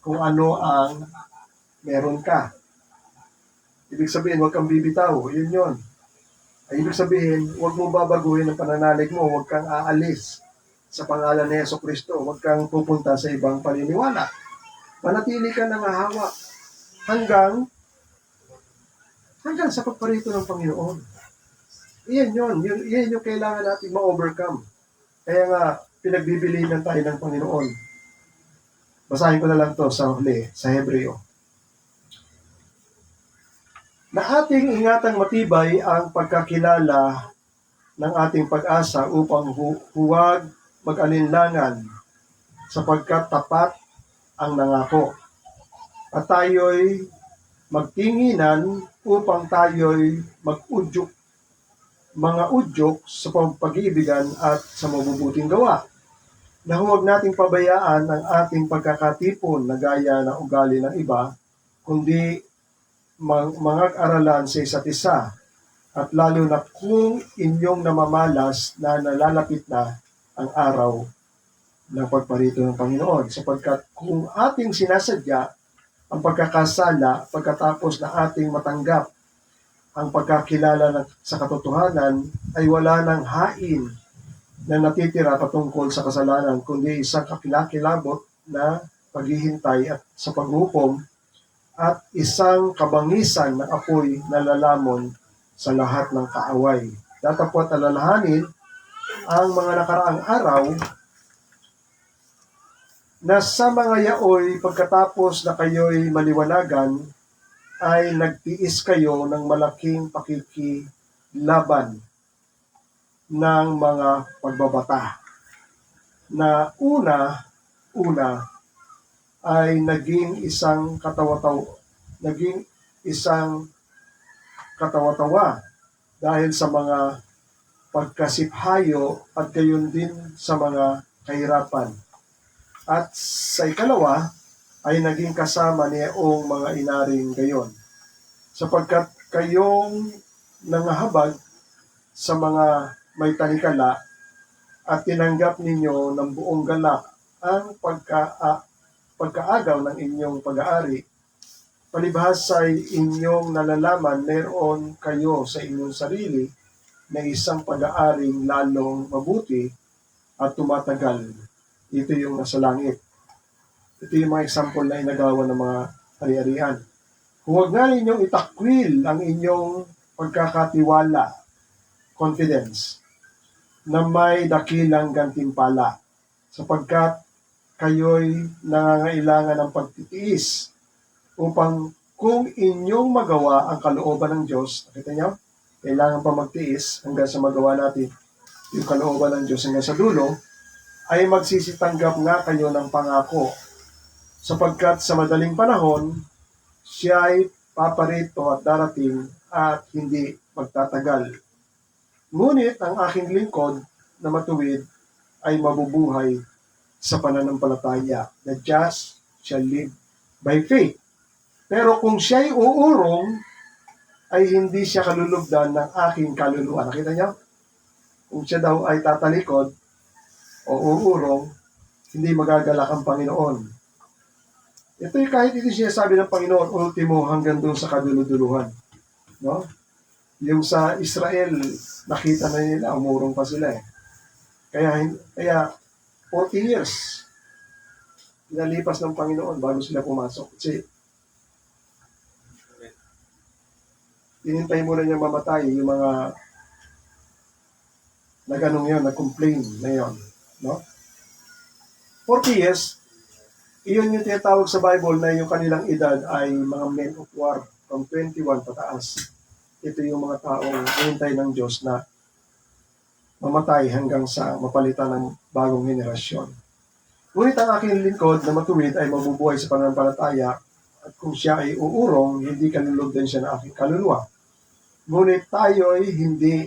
kung ano ang meron ka. Ibig sabihin, huwag kang bibitaw. Yun yun. Ay, ibig sabihin, huwag mong babaguhin ang pananalig mo. Huwag kang aalis sa pangalan ni Jesucristo. Huwag kang pupunta sa ibang paniniwala. Manatili ka nangahawak hanggang sa pagparito ng Panginoon. Iyan yun. Iyan yung kailangan natin ma-overcome. Kaya nga, pinagbibilinan tayo ng Panginoon. Basahin ko na lang to sa huli, sa Hebreo. Na ating ingatang matibay ang pagkakilala ng ating pag-asa upang huwag mag-alinlangan sapagkat tapat ang nangako. At tayo'y magtinginan upang tayo'y mga udyok sa pag-iibigan at sa mabubuting gawa. Na huwag nating pabayaan ang ating pagkakatipon na gaya ng ugali ng iba, kundi mga aralan sa isa't isa, at lalo na kung inyong namamalas na nalalapit na ang araw ng pagparito ng Panginoon. Sapagkat kung ating sinasadya ang pagkakasala pagkatapos na ating matanggap ang pagkakilala sa katotohanan, ay wala ng hain na natitira patungkol sa kasalanan, kundi isang kakilakilabot na paghihintay at sa paghukom at isang kabangisan ng apoy na lalamon sa lahat ng kaaway. Datapwat alalahanin ang mga nakaraang araw na sa mga yaoy pagkatapos na kayo'y maliwanagan ay nagtiis kayo ng malaking pakikilaban ng mga pagbabata na una ay naging isang katawa-tawa dahil sa mga pagkasiphayo at gayon din sa mga kahirapan. At sa ikalawa ay naging kasama niyong mga inaring gayon. sapagkat kayong nangahabag sa mga may talikala at tinanggap ninyo ng buong galak ang pagkaagaw ng inyong pag-aari. Palibhas ay inyong nalalaman meron kayo sa inyong sarili na isang pag-aaring lalong mabuti at tumatagal. Ito yung nasa langit. Ito yung mga example na inagawa ng mga hari-harian. Huwag nga ninyong itakwil ang inyong pagkakatiwala, confidence, na may dakilang gantimpala, sapagkat kayo'y nangangailangan ng pagtitiis upang kung inyong magawa ang kalooban ng Diyos, nakita niyo, kailangan pa magtiis hanggang sa magawa natin yung kalooban ng Diyos hanggang sa dulo, ay magsisitanggap nga kayo ng pangako, sapagkat sa madaling panahon, siya ay paparito at darating at hindi magtatagal. Ngunit ang aking lingkod na matuwid ay mabubuhay sa pananampalataya. The just shall live by faith. Pero kung siya'y uurong, ay hindi siya kalulugdan ng aking kaluluwa. Nakita niyo? Kung siya daw ay tatalikod o uurong, hindi magagalak ang Panginoon. Ito'y kahit ito siya sabi ng Panginoon, ultimo hanggang doon sa kaduluduluhan. No? Yung sa Israel, nakita na nila, umurong pa sila eh. Kaya 40 years, pinalipas ng Panginoon bago sila pumasok. Kasi, tinintay muna niya mamatay yung mga nag-anong yun, nag-complain na yun. No? 40 years, iyon yung tinatawag sa Bible na yung kanilang edad ay mga men of war from 21 pataas. Ito yung mga taong hinintay ng Diyos na mamatay hanggang sa mapalitan ng bagong henerasyon. Ngunit ang aking lingkod na matuwid ay mabubuhay sa pananampalataya at kung siya ay uurong, hindi kalulugdan siya ng aking kaluluwa. Ngunit tayo ay hindi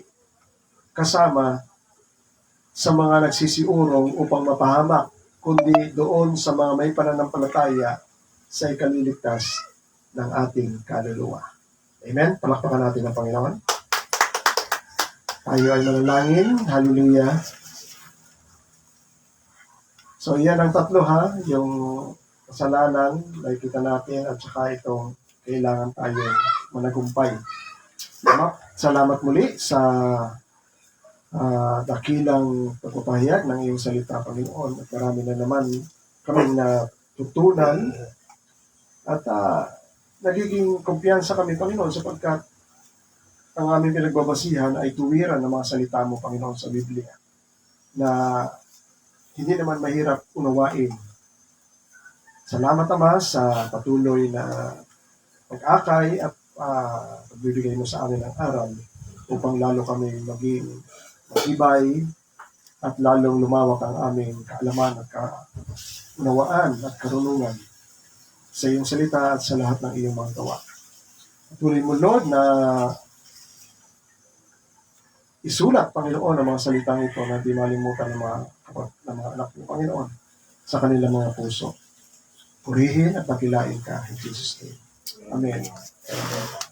kasama sa mga nagsisiurong upang mapahamak, kundi doon sa mga may pananampalataya sa ikaliligtas ng ating kaluluwa. Amen? Palakpakan natin ang Panginoon. Tayo ay manalangin. Hallelujah. So, yan ang tatlo ha. Yung kasalanan, nakikita natin, at saka itong kailangan tayo managumpay. Salamat muli sa dakilang pagpapahayag ng iyong salita, Panginoon. At marami na naman kaming natutunan at nagiging kumpiyansa kami, Panginoon, sapagkat ang aming pinagbabasihan ay tuwiran ng mga salita mo, Panginoon, sa Biblia na hindi naman mahirap unawain. Salamat, Ama, sa patuloy na pag-akay at pagbibigay mo sa amin ng aral upang lalo kami maging matibay at lalong lumawak ang aming kaalaman at kaunawaan at karunungan sa iyong salita at sa lahat ng iyong mga gawa. Patuloy mo, Lord, na isulat, Panginoon, ang mga salitang ito na di malimutan ng mga anak mo, Panginoon, sa kanilang mga puso. Purihin at pagkilain ka in Jesus' name. Amen. Amen.